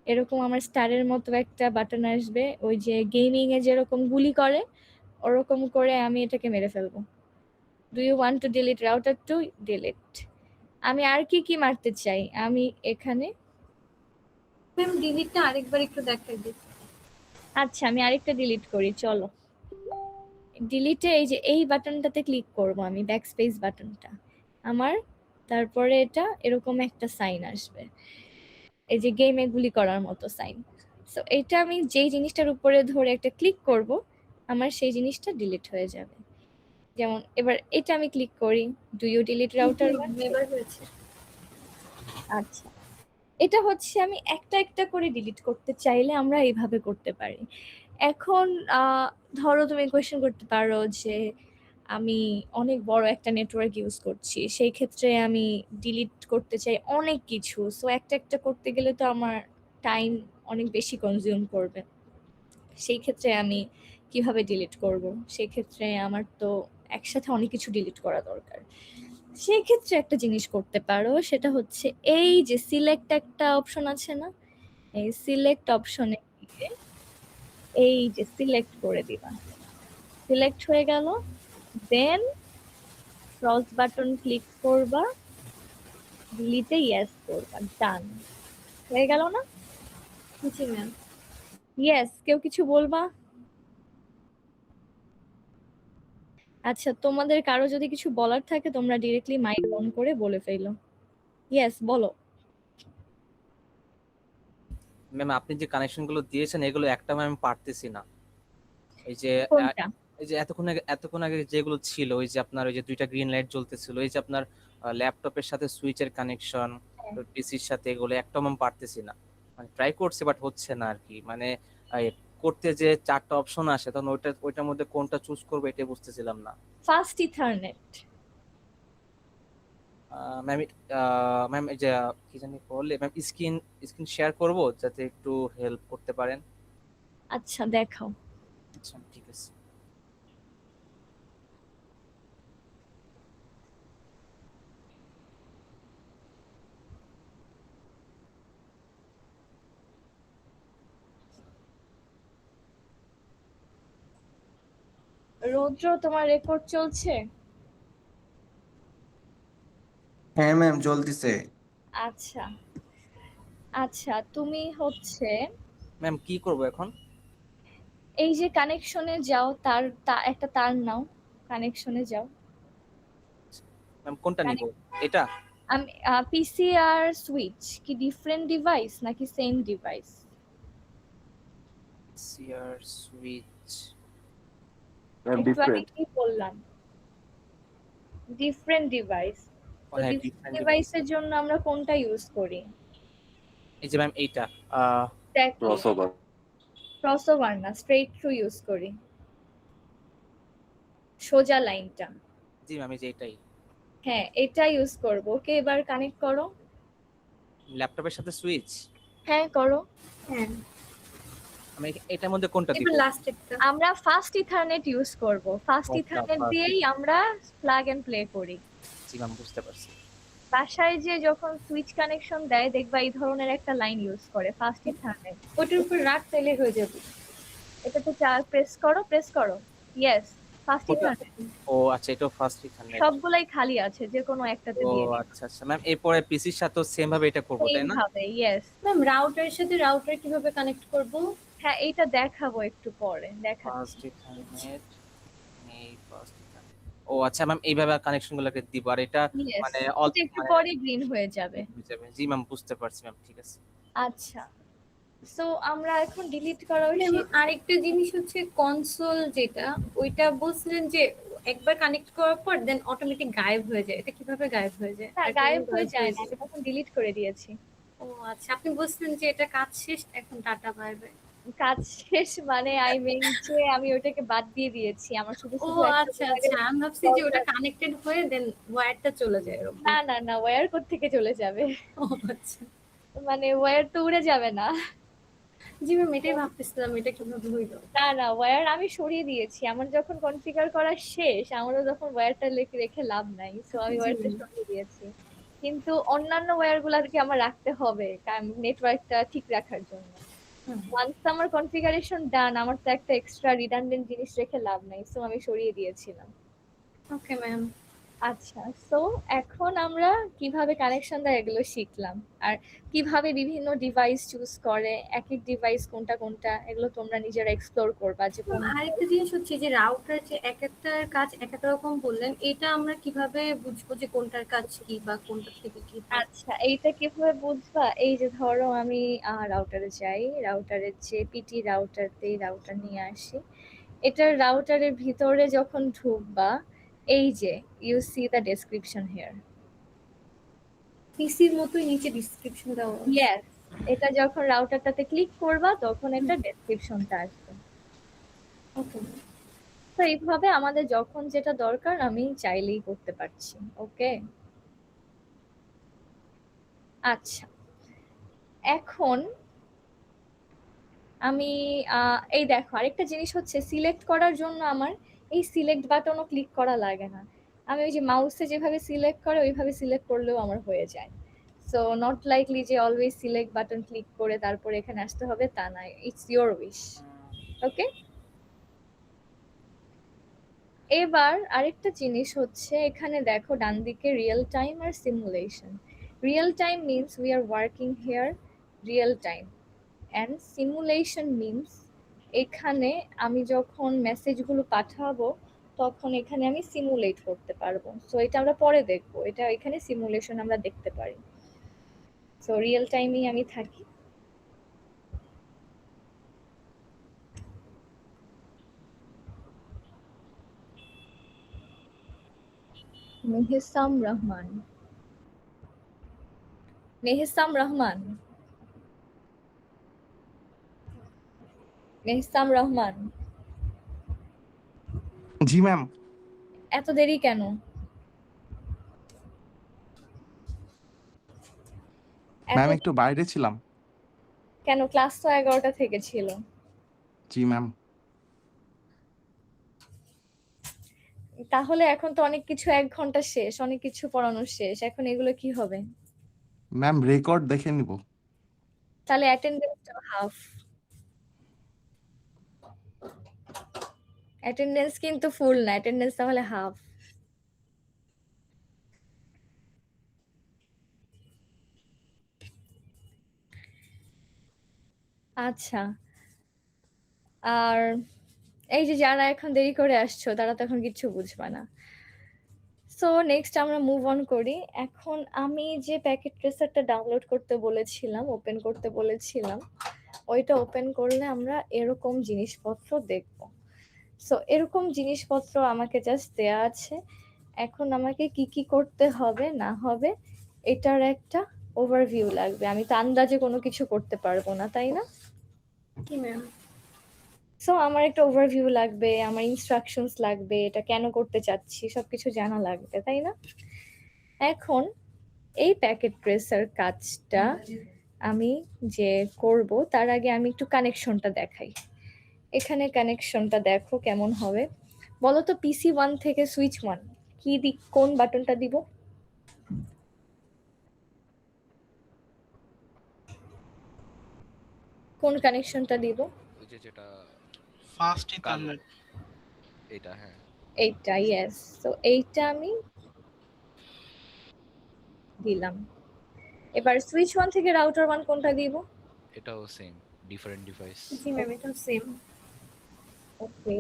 এরকম আমার স্টারের মতো একটা বাটন আসবে, ওই যে গেমিং এ যেরকম গুলি করে ওরকম করে আমি এটাকে মেরে ফেলবো। Do you want to delete router to delete? আমি আর কি কি মারতে চাই, আমি এখানে ম্যাম ডিলিটটা আরেকবার একটু দেখাই দিই। আচ্ছা আমি আরেকটা ডিলিট করি, চলো। ডিলিটে এই যে এই বাটনটাতে ক্লিক করব আমি, ব্যাকস্পেস বাটনটা আমার, তারপরে এটা এরকম একটা সাইন আসবে, এই যে গেমে গুলি করার মতো সাইন। সো এটা আমি যেই জিনিসটার উপরে ধরে একটা ক্লিক করব, আমার সেই জিনিসটা ডিলিট হয়ে যাবে। যেমন এবার এটা আমি ক্লিক করি, ডু ইউ ডিলিট রাউটার? এবার হয়েছে। আচ্ছা, এটা হচ্ছে আমি একটা একটা করে ডিলিট করতে চাইলে আমরা এইভাবে করতে পারি। এখন ধরো তুমি কোয়েশ্চেন করতে পারো যে আমি অনেক বড় একটা নেটওয়ার্ক ইউজ করছি, সেই ক্ষেত্রে আমি ডিলিট করতে চাই অনেক কিছু, সো একটা একটা করতে গেলে তো আমার টাইম অনেক বেশি কনজিউম করবে, সেই ক্ষেত্রে আমি কিভাবে ডিলিট করব? সেই ক্ষেত্রে আমার তো একসাথে অনেক কিছু ডিলিট করা দরকার। সেই ক্ষেত্রে একটা জিনিস করতে পারো, সেটা হচ্ছে এই যে সিলেক্ট একটা অপশন আছে না, এই সিলেক্ট অপশনে গিয়ে এই যে সিলেক্ট করে দিবা, সিলেক্ট হয়ে গেল, দেন ক্রস বাটন ক্লিক করবা, ডিলিটে ইয়েস করবা, ডান হয়ে গেল না? জি ম্যাম। ইয়েস, কেউ কিছু বলবা? আচ্ছা, তোমাদের কারো যদি কিছু বলার থাকে তোমরা ডিরেক্টলি মাইক অন করে বলে ফেলো। ইয়েস বলো। ম্যাম আপনি যে কানেকশন গুলো দিয়েছেন এগুলো একটা আমি পারতেছি না। এই যে কোনটা? এই যে এতক্ষণ আগে যেগুলো ছিল, ওই যে আপনার ওই যে দুইটা গ্রিন লাইট জ্বলতেছিল, এই যে আপনার ল্যাপটপের সাথে সুইচের কানেকশন, পিসির সাথে, এগুলো একটাও আমি পারতেছি না। মানে ট্রাই করছি বাট হচ্ছে না আর কি। মানে করতে যে 4টা অপশন আসে, তখন ওইটার মধ্যে কোনটা চুজ করবো এটা বুঝতেছিলাম না। Fast ethernet. ম্যাম ম্যাম এই যে কি জানি বললে ম্যাম, স্ক্রিন শেয়ার করব যাতে একটু হেল্প করতে পারেন। আচ্ছা দেখাও। আচ্ছা ঠিক আছে। রৌদ্র, তোমার রেকর্ড চলছে? হ্যাঁ ম্যাম চলতেছে। আচ্ছা আচ্ছা, তুমি হচ্ছে ম্যাম কি করব এখন? এই যে কানেকশনে যাও, একটা তার নাও, কানেকশনে যাও। ম্যাম কোনটা নিব? Connect- এটা? আমি পিসি আর সুইচ কি ডিফারেন্ট ডিভাইস নাকি same device? CR switch. Ma'am একটু আগে ডিফারেন্ট। কি বললাম, ডিফারেন্ট ডিভাইস। তো হ্যাঁ, ডিফারেন্ট ডিফারেন্ট ডিভাইস। ডিভাইসের জন্য আমরা কোনটা ইউজ করি? এই যে ম্যাম এইটা। Exactly, crossover. ক্রসওভার না, স্ট্রেইট থ্রু ইউজ করি, সোজা লাইনটা। জি ম্যাম, এই যে এটাই। হ্যাঁ, এটা ইউজ করব। ওকে, এবার কানেক্ট করো। ল্যাপটপের সাথে সুইচ। হ্যাঁ, করো। হ্যাঁ, আমি এটার মধ্যে কোনটা দিব? এবার লাস্ট একটা। আমরা ফাস্ট ইথারনেট ইউজ করব। ফাস্ট আচ্ছা, ইথারনেট fast দিয়েই আমরা প্লাগ এন্ড প্লে করি। জি ম্যাম, বুঝতে পারছি। বাসায় যে যখন সুইচ কানেকশন দেয় দেখবা এই ধরনের একটা লাইন ইউজ করে, ফাস্ট ইথারনেট। ওটার উপর রাখ, তাইলে হয়ে যাবে। এটাতে চার প্রেস করো। ইয়েস, ফাস্ট ওটা- ইথারনেট। ও আচ্ছা, এটাও ফার্স্ট ইথারনেট। সবগুলাই খালি আছে, যে কোনো একটাতে ও দিয়ে দিন। আচ্ছা আচ্ছা ম্যাম, এরপরে পিসির সাথেও সেম ভাবে এটা করব, তাই না? এইভাবে, ইয়েস। ম্যাম রাউটারের সাথে রাউটার কিভাবে কানেক্ট করব? হ্যাঁ, এইটা দেখাবো একটু পরে, ফার্স্ট ইথারনেট, এই ফার্স্ট ইথারনেট। ও আচ্ছা ম্যাম, এইভাবে কানেকশনগুলোকে দিব, আর এটা Yes, মানে এটা একটু পরে গ্রিন হয়ে যাবে। হয়ে যাবে। জি ম্যাম, বুঝতে পারছি ম্যাম, ঠিক আছে। আচ্ছা, সো আমরা এখন ডিলিট করা ম্যাম আরেকটা জিনিস হচ্ছে কনসোল, যেটা ওইটা বলছিলেন যে একবার কানেক্ট করার পর দেন অটোমেটিক গায়েব হয়ে যায়, এটা কিভাবে গায়েব হয়ে যায়? না, গায়েব হয়ে যায় না, এটা তখন ডিলিট করে দিয়েছি। ও আচ্ছা, আপনি বলছিলেন যে এটা কাজ শেষ, এখন ডাটা বাই বাই। কাজ শেষ মানে আই মিন যে আমি ওটাকে বাদ দিয়ে দিয়েছি, আমার শুধু ও শুধু একটা আচ্ছা আচ্ছা, আমি ভাবছি যে ওটা কানেক্টেড হয়ে দেন ওয়্যারটা চলে যায় এরকম। না না না, ওয়্যার থেকে চলে যাবে? ও আচ্ছা, মানে ওয়্যার তো উড়ে যাবে না। জি ম্যাম, এটাই ভাবতেছিলাম এটা কিভাবে হইলো। না না, ওয়্যার আমি সরিয়ে দিয়েছি, আমার যখন কনফিগার করা শেষ, আমারও যখন ওয়্যারটা রেখে লাভ নাই, সো আমি জি, ওয়্যারটা জি। সরিয়ে দিয়েছি। কিন্তু অন্যান্য ওয়্যার গুলাকে আমার রাখতে হবে, কারণ নেটওয়ার্কটা ঠিক রাখার জন্য। হুম। ওয়ান্স আমার কনফিগারেশন ডান, আমার তো একটা এক্সট্রা রিডান্ডেন্ট জিনিস রেখে লাভ নাই, সো আমি সরিয়ে দিয়েছিলাম। Okay ma'am. আচ্ছা, সো এখন আমরা কিভাবে কানেকশন দেয় এগুলো শিখলাম, আর কিভাবে বিভিন্ন ডিভাইস চুজ করে, এক এক ডিভাইস কোনটা কোনটা, এগুলো তোমরা নিজেরা এক্সপ্লোর করবা যে কোন। আরেকটা জিনিস হচ্ছে যে রাউটার যে এক একটার কাজ এক এক রকম বললেন, এটা আমরা কিভাবে বুঝবো যে কোনটার কাজ কি বা কোনটা থেকে কি? আচ্ছা, এইটা কিভাবে বুঝবা? এই যে ধরো আমি রাউটারে যাই, রাউটারের যে পিটি রাউটারতেই রাউটার নিয়ে আসি, এটার রাউটারের ভিতরে যখন ঢুকবা, এই যে you see the description here. পিসির মতোই নিচে ডিসক্রিপশন দেওয়া। ইয়েস, এটা যখন রাউটারটাতে ক্লিক করবা তখন এটা ডেসক্রিপশনটা আসবে। ওকে। তো এইভাবে আমাদের যখন যেটা দরকার আমি চাইলেই করতে পারছি। ওকে, আচ্ছা, এখন আমি এই দেখো আরেকটা জিনিস হচ্ছে, সিলেক্ট করার জন্য আমার এই সিলেক্ট বাটনও ক্লিক করা লাগে না, আমি ওই যে মাউসে যেভাবে সিলেক্ট করে ওইভাবে সিলেক্ট করলেও আমার হয়ে যায়। সো নট লাইকলি যে অলওয়েজ সিলেক্ট বাটন ক্লিক করে তারপরে এখানে আসতে হবে, তা নয়, ইটস ইয়োর উইশ। ওকে, এবার আরেকটা জিনিস হচ্ছে, এখানে দেখো ডান দিকে রিয়েল টাইম আর simulation. Real time means we are working here real time, and simulation means এখানে আমি যখন মেসেজগুলো পাঠাবো তখন এখানে আমি সিমুলেট করতে পারবো। সো এটা আমরা পরে দেখবো, এটা এখানে সিমুলেশন আমরা দেখতে পারি। সো রিয়েল টাইমেই আমি থাকি। মেহসাম রহমান, মেহসাম রহমান, মেহসাম রহমান, জি ম্যাম। এত দেরি কেন? ম্যাম একটু বাইরে ছিলাম। কেন? ক্লাস তো 11টা থেকে ছিল। জি ম্যাম। তাহলে এখন তো অনেক কিছু 1 ঘন্টা শেষ, অনেক কিছু পড়ানো শেষ, এখন এগুলো কি হবে? ম্যাম রেকর্ড দেখে নিব। তাহলে অ্যাটেন্ডেন্সটা হাফ, অ্যাটেন্ডেন্স কিন্তু ফুল না, অ্যাটেন্ডেন্স তাহলে হাফ। আচ্ছা, আর এই যে যারা এখন দেরি করে আসছো তারা তো এখন কিচ্ছু বুঝবে না। সো নেক্সট আমরা মুভ অন করি। এখন আমি যে প্যাকেট ট্রেসারটা ডাউনলোড করতে বলেছিলাম, ওপেন করতে বলেছিলাম, ওইটা ওপেন করলে আমরা এরকম জিনিসপত্র দেখব। সো এরকম জিনিসপত্র আমাকে জাস্ট দেয়া আছে। এখন আমাকে কি কি করতে হবে না হবে এটার একটা ওভারভিউ লাগবে। আমি তো আন্দাজে কোনো কিছু করতে পারবো না, তাই না? কি ম্যাম? সো আমার একটা ওভারভিউ লাগবে, আমার ইনস্ট্রাকশনস লাগবে, এটা কেন করতে চাচ্ছি সবকিছু জানা লাগবে, তাই না? এখন এই প্যাকেট ট্রেসার কাজটা আমি যে করব তার আগে আমি একটু কানেকশনটা দেখাই। এখানে কানেকশনটা দেখো কেমন হবে। বলো তো পিসি 1 থেকে সুইচ 1 কি দিক, কোন বাটনটা দিব? কোন কানেকশনটা দিব? ওই যে যেটা ফার্স্ট কালো ইথারনেট। এটা, হ্যাঁ এইটা, ইয়েস। তো এইটা আমি দিলাম। এবার সুইচ 1 থেকে রাউটার 1 কোনটা দিব? এটাও সেম, ডিফারেন্ট ডিভাইস। জি ম্যাম, এটা সেম। ওকে,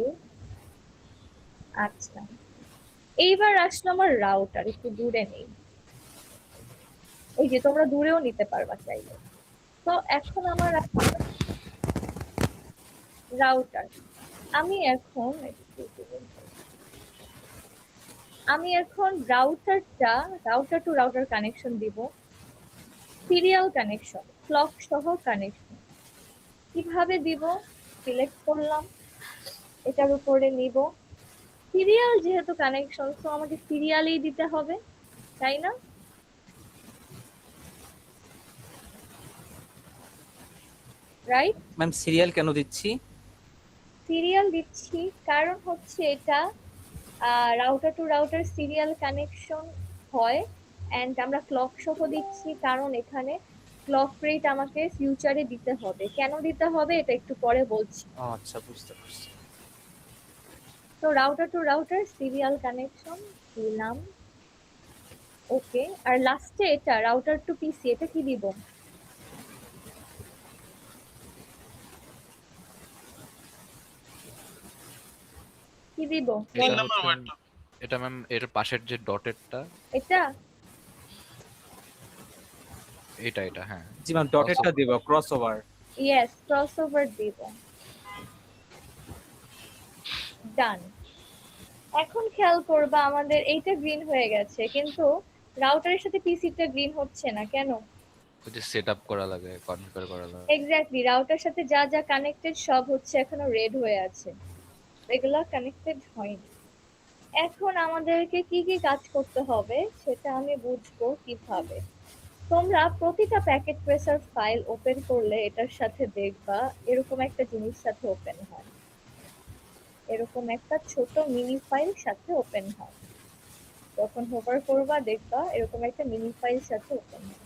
আচ্ছা। এইবার আসলো আমার রাউটার, একটু দূরে নেই। এই যে তোমরা দূরেও নিতে পারবা চাইলে। তো এখন আমার রাউটার, আমি এখন রাউটার টু রাউটার কানেকশন দিব, সিরিয়াল কানেকশন, ক্লক সহ কানেকশন। কিভাবে দিব? সিলেক্ট করলাম, এটার উপরে নিব। সিরিয়াল যেহেতু কানেকশন, তো আমাকে সিরিয়ালই দিতে হবে, তাই না? রাইট? ম্যাম সিরিয়াল কেন দিচ্ছি? সিরিয়াল দিচ্ছি কারণ হচ্ছে এটা router to router serial connection হয়, এন্ড আমরা ক্লক সহ দিচ্ছি কারণ এখানে ক্লক রেট আমাকে ফিউচারে দিতে হবে। কেন দিতে হবে এটা একটু পরে বলছি। আচ্ছা, বুঝতে পারছি। তো router to router serial connection দিলাম, ওকে। আর লাস্টে এটা রাউটার টু পিসি, এটা কি দিব? কি দিব? তিন এটা নাম্বার হচ্ছে, ওয়ার্ডটা। এটা ম্যাম এর পাশের যে ডটেরটা, এটা এটা হ্যাঁ। জি ম্যাম, ডটেরটা দিব, ক্রসওভার। ইয়েস, ক্রসওভার দিব। ডান। এখন খেয়াল করবা আমাদের এইটা গ্রিন হয়ে গেছে, কিন্তু রাউটারের সাথে পিসিটা গ্রিন হচ্ছে না কেন? ওই যে সেটআপ করা লাগে, কনফিগার করা লাগে। এক্স্যাক্টলি, রাউটার সাথে যা যা কানেক্টেড সব হচ্ছে এখনো রেড হয়ে আছে, এগুলা কানেক্টেড হয়নি। এখন আমাদেরকে কি কি কাজ করতে হবে সেটা আমি বুঝবো কিভাবে। তোমরা প্রতিটা প্যাকেট ট্রেসার ফাইল ওপেন করলে এটার সাথে দেখবা এরকম একটা জিনিস সাথে ওপেন হয়, এরকম একটা ছোট মিনি ফাইল সাথে ওপেন হয়। যখন হোভার করবা দেখবা এরকম একটা মিনি ফাইল সাথে ওপেন হয়।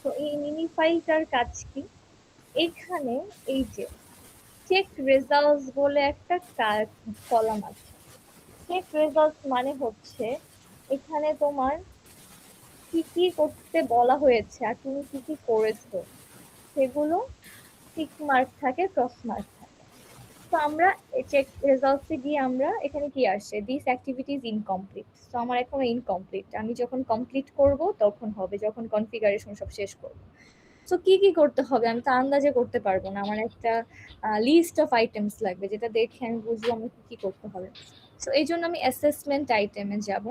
তো এই মিনি ফাইলটার কাজ কি? এখানে এই যে চেক রেজাল্টস বলে একটা কলাম আছে। চেক রেজাল্টস মানে হচ্ছে এখানে তোমার কি কি করতে বলা হয়েছে আর তুমি কি কি করেছো সেগুলো টিক মার্ক থাকে, ক্রস মার্ক থাকে। তো আমরা চেক রেজাল্টসে গিয়ে আমরা এখানে কি আসছে, দিস অ্যাক্টিভিটি ইজ ইনকমপ্লিট। তো আমার এখনো ইনকমপ্লিট, আমি যখন কমপ্লিট করব তখন হবে, যখন কনফিগারেশন সব শেষ করব। তো কি কি করতে হবে আমি তো আন্দাজে করতে পারবো না, আমার একটা লিস্ট অফ আইটেমস লাগবে যেটা দেখে আমি বুঝবো আমার কি কি করতে হবে। তো এই জন্য আমি অ্যাসেসমেন্ট আইটেমে যাব।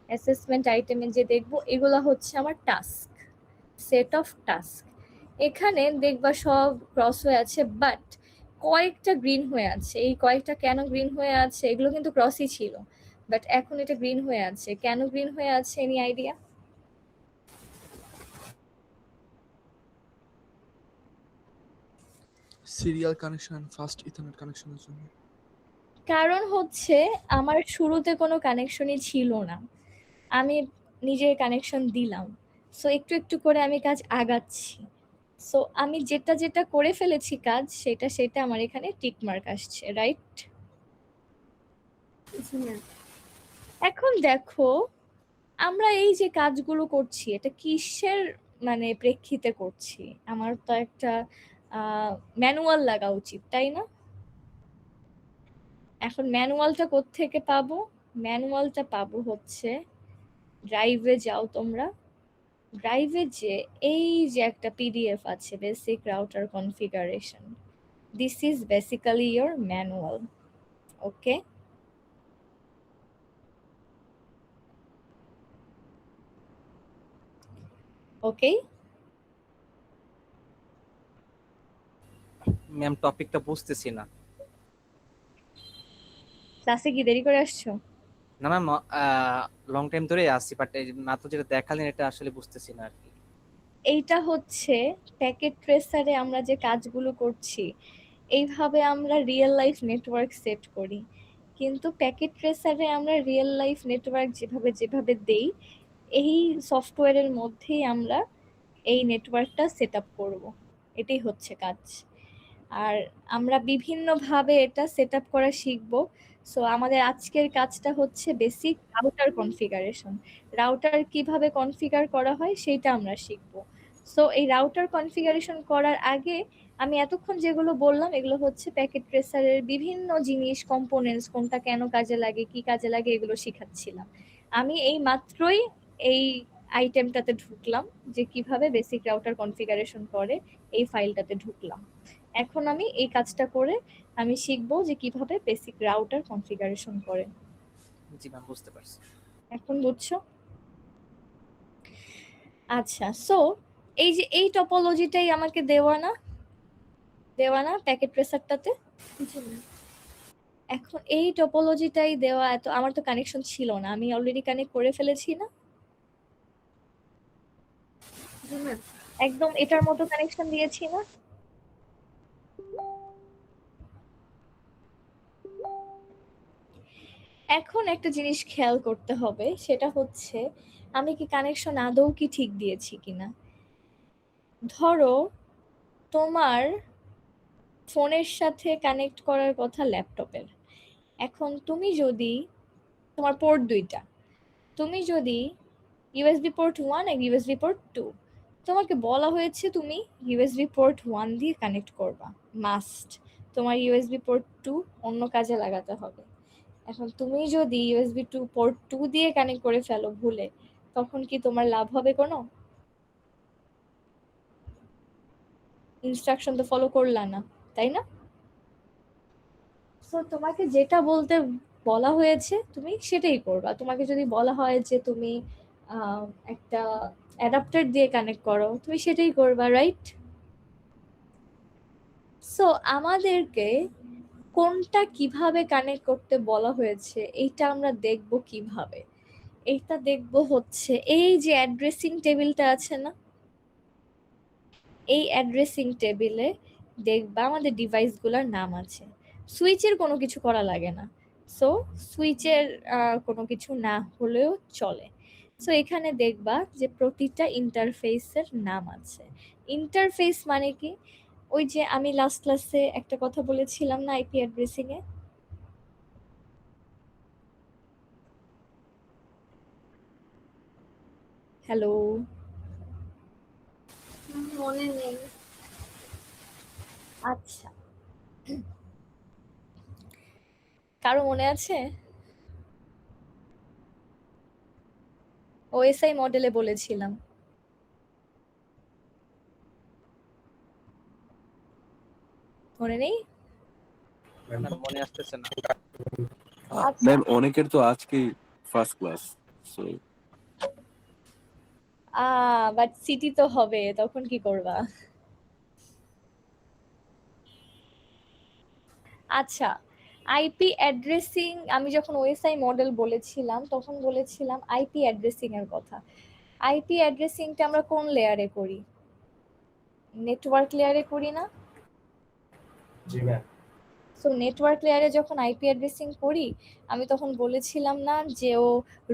অ্যাসেসমেন্ট আইটেমে যে দেখবো এগুলো হচ্ছে আমার টাস্ক, সেট অফ টাস্ক। এখানে দেখবা সব ক্রস হয়ে আছে, বাট কয়েকটা গ্রিন হয়ে আছে। এই কয়েকটা কেন গ্রিন হয়ে আছে? এগুলো কিন্তু ক্রসই ছিল, বাট এখন এটা গ্রিন হয়ে আছে। কেন গ্রিন হয়ে আছে, any idea? Serial connection, fast ethernet কানেকশনের জন্য। কারণ হচ্ছে আমার শুরুতে কোনো কানেকশনই ছিল না, আমি নিজের কানেকশন দিলাম। সো একটু একটু করে আমি কাজ আগাচ্ছি। সো আমি যেটা যেটা করে ফেলেছি কাজ, সেটা সেটা আমার এখানে টিক মার্ক আসছে, রাইট? জি ম্যাম। এখন দেখো আমরা এই যে কাজগুলো করছি এটা কিসের মানে প্রেক্ষিতে করছি? আমার তো একটা ম্যানুয়াল লাগা উচিত, তাই না? এখন ম্যানুয়ালটা কোত্থেকে পাবো? ম্যানুয়ালটা পাবো হচ্ছে ড্রাইভে যাও তোমরা। ড্রাইভে যে এই যে একটা পিডিএফ আছে, basic router configuration, this is basically your manual. Okay, okay. Ma'am টপিকটা বুঝতেছি না। ক্লাসে কি দেরি করে আসছো? না ম্যাম, লং টাইম ধরেই আসছি, বাট মাত্র যেটা দেখালেন এটা আসলে বুঝতেছি না আর কি। এইটা হচ্ছে প্যাকেট ট্রেসারে আমরা যে কাজগুলো করছি এইভাবে আমরা রিয়েল লাইফ নেটওয়ার্ক সেট করি, কিন্তু প্যাকেট ট্রেসারে আমরা রিয়েল লাইফ নেটওয়ার্ক যেভাবে যেভাবে দেই এই সফটওয়্যারের মধ্যেই আমরা এই নেটওয়ার্কটা সেট আপ করবো। এটাই হচ্ছে কাজ। আর আমরা বিভিন্নভাবে এটা সেট আপ করা শিখবো। সো আমাদের আজকের কাজটা হচ্ছে বেসিক রাউটার কনফিগারেশন। রাউটার কিভাবে কনফিগার করা হয় সেইটা আমরা শিখবো। সো এই রাউটার কনফিগারেশন করার আগে আমি এতক্ষণ যেগুলো বললাম এগুলো হচ্ছে প্যাকেট ট্রেসারের বিভিন্ন জিনিস, কম্পোনেন্টস, কোনটা কেন কাজে লাগে, কি কাজে লাগে, এগুলো শিখাচ্ছিলাম। আমি এই মাত্রই এই আইটেমটাতে ঢুকলাম যে কিভাবে বেসিক রাউটার কনফিগারেশন করে, এই ফাইলটাতে ঢুকলাম। এখন আমি এই কাজটা করে আমি শিখবো যে কিভাবে বেসিক রাউটার কনফিগারেশন করে। জি ম্যাম, বুঝতে পারছি। এখন বুঝছো? আচ্ছা, সো এই যে এই টপোলজিটাই আমাকে দেওয়া না প্যাকেট ট্রেসারটাতে? জি ম্যাম। এখন এই টপোলজিটাই দেওয়া, এত আমার তো কানেকশন ছিল না, আমি অলরেডি কানেক্ট করে ফেলেছি না? জি ম্যাম। একদম এটার মতো কানেকশন দিয়েছি না? এখন একটা জিনিস খেয়াল করতে হবে, সেটা হচ্ছে আমি কি কানেকশন আদৌ কি ঠিক দিয়েছি কিনা। ধরো তোমার ফোনের সাথে কানেক্ট করার কথা ল্যাপটপের। এখন তুমি যদি তোমার পোর্ট দুইটা, তুমি যদি ইউএসবি পোর্ট 1 আর ইউএসবি পোর্ট 2, তোমাকে বলা হয়েছে তুমি ইউএসবি পোর্ট 1 দিয়ে কানেক্ট করবা, মাস্ট। তোমার ইউএসবি পোর্ট 2 অন্য কাজে লাগাতে হবে। এখন তুমি যদি ইউএসবি পোর্ট 2 দিয়ে কানেক্ট করে ফেলো ভুলে, তখন কি তোমার লাভ হবে কোনো? ইনস্ট্রাকশন তো ফলো করলা না, তাই না? সো তোমাকে যেটা বলতে বলা হয়েছে তুমি সেটাই করবা। তোমাকে যদি বলা হয় যে তুমি একটা অ্যাডাপ্টার দিয়ে কানেক্ট করো, তুমি সেটাই করবা, রাইট? সো আমাদেরকে কোনটা কিভাবে কানেক্ট করতে বলা হয়েছে এইটা আমরা দেখব কিভাবে। এইটা দেখব হচ্ছে এই যে অ্যাড্রেসিং টেবিলটা আছে না, এই অ্যাড্রেসিং টেবিলে দেখবা আমাদের ডিভাইসগুলোর নাম আছে। সুইচের কোনো কিছু করা লাগে না, সো সুইচের কোনো কিছু না হলেও চলে। সো এখানে দেখবা যে প্রতিটা ইন্টারফেসের নাম আছে। ইন্টারফেস মানে কি? ওই যে আমি লাস্ট ক্লাসে একটা কথা বলেছিলাম না আইপি অ্যাড্রেসিং এ, হ্যালো মনে নেই। আচ্ছা, কারো মনে আছে? ওএসআই মডেলে বলেছিলাম, মনে নেই? ম্যাম মনে আসতেছে না। আচ্ছা, ম্যাম অনেকের তো আজকে first class, so but city তো হবে, তখন কি করবা? আচ্ছা, আইপি অ্যাড্রেসিং, আমি যখন ওএসআই মডেল বলেছিলাম তখন বলেছিলাম আইপি অ্যাড্রেসিং এর কথা। আইপি অ্যাড্রেসিংটা আমরা কোন লেয়ারে করি? নেটওয়ার্ক লেয়ারে করি না? জি ম্যাম। সো নেটওয়ার্ক লেয়ারে যখন আইপি অ্যাড্রেসিং করি, আমি তখন বলেছিলাম না যে ও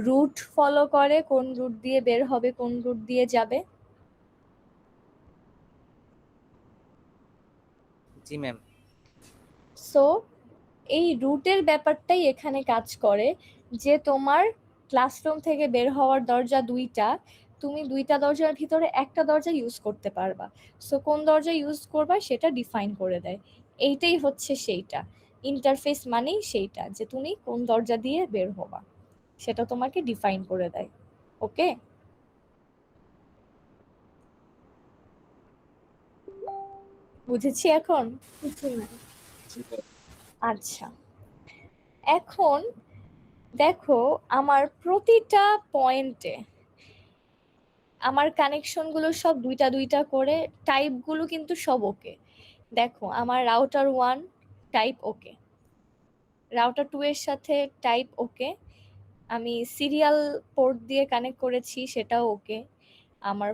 রুট ফলো করে, কোন রুট দিয়ে বের হবে, কোন রুট দিয়ে যাবে? জি ম্যাম। সো এই রুটের ব্যাপারটাই এখানে কাজ করে, যে তোমার ক্লাসরুম থেকে বের হওয়ার দরজা দুইটা, তুমি দুইটা দরজার ভিতরে একটা দরজা ইউজ করতে পারবা। সো কোন দরজা ইউজ করবা সেটা ডিফাইন করে দেয়। এইটাই হচ্ছে সেইটা, ইন্টারফেস মানেই সেইটা, যে তুমি কোন দরজা দিয়ে বের হবা সেটা তোমাকে ডিফাইন করে দেয়। ওকে, বুঝেছি এখন। জি ম্যাম। আচ্ছা, এখন দেখো আমার প্রতিটা পয়েন্টে আমার কানেকশন গুলো সব দুইটা দুইটা করে, টাইপ গুলো কিন্তু সব ওকে। দেখো আমার রাউটার 1 টাইপ ওকে, রাউটার 2 এর সাথে টাইপ ওকে, আমি সিরিয়াল পোর্ট দিয়ে কানেক্ট করেছি সেটাও ওকে, আমার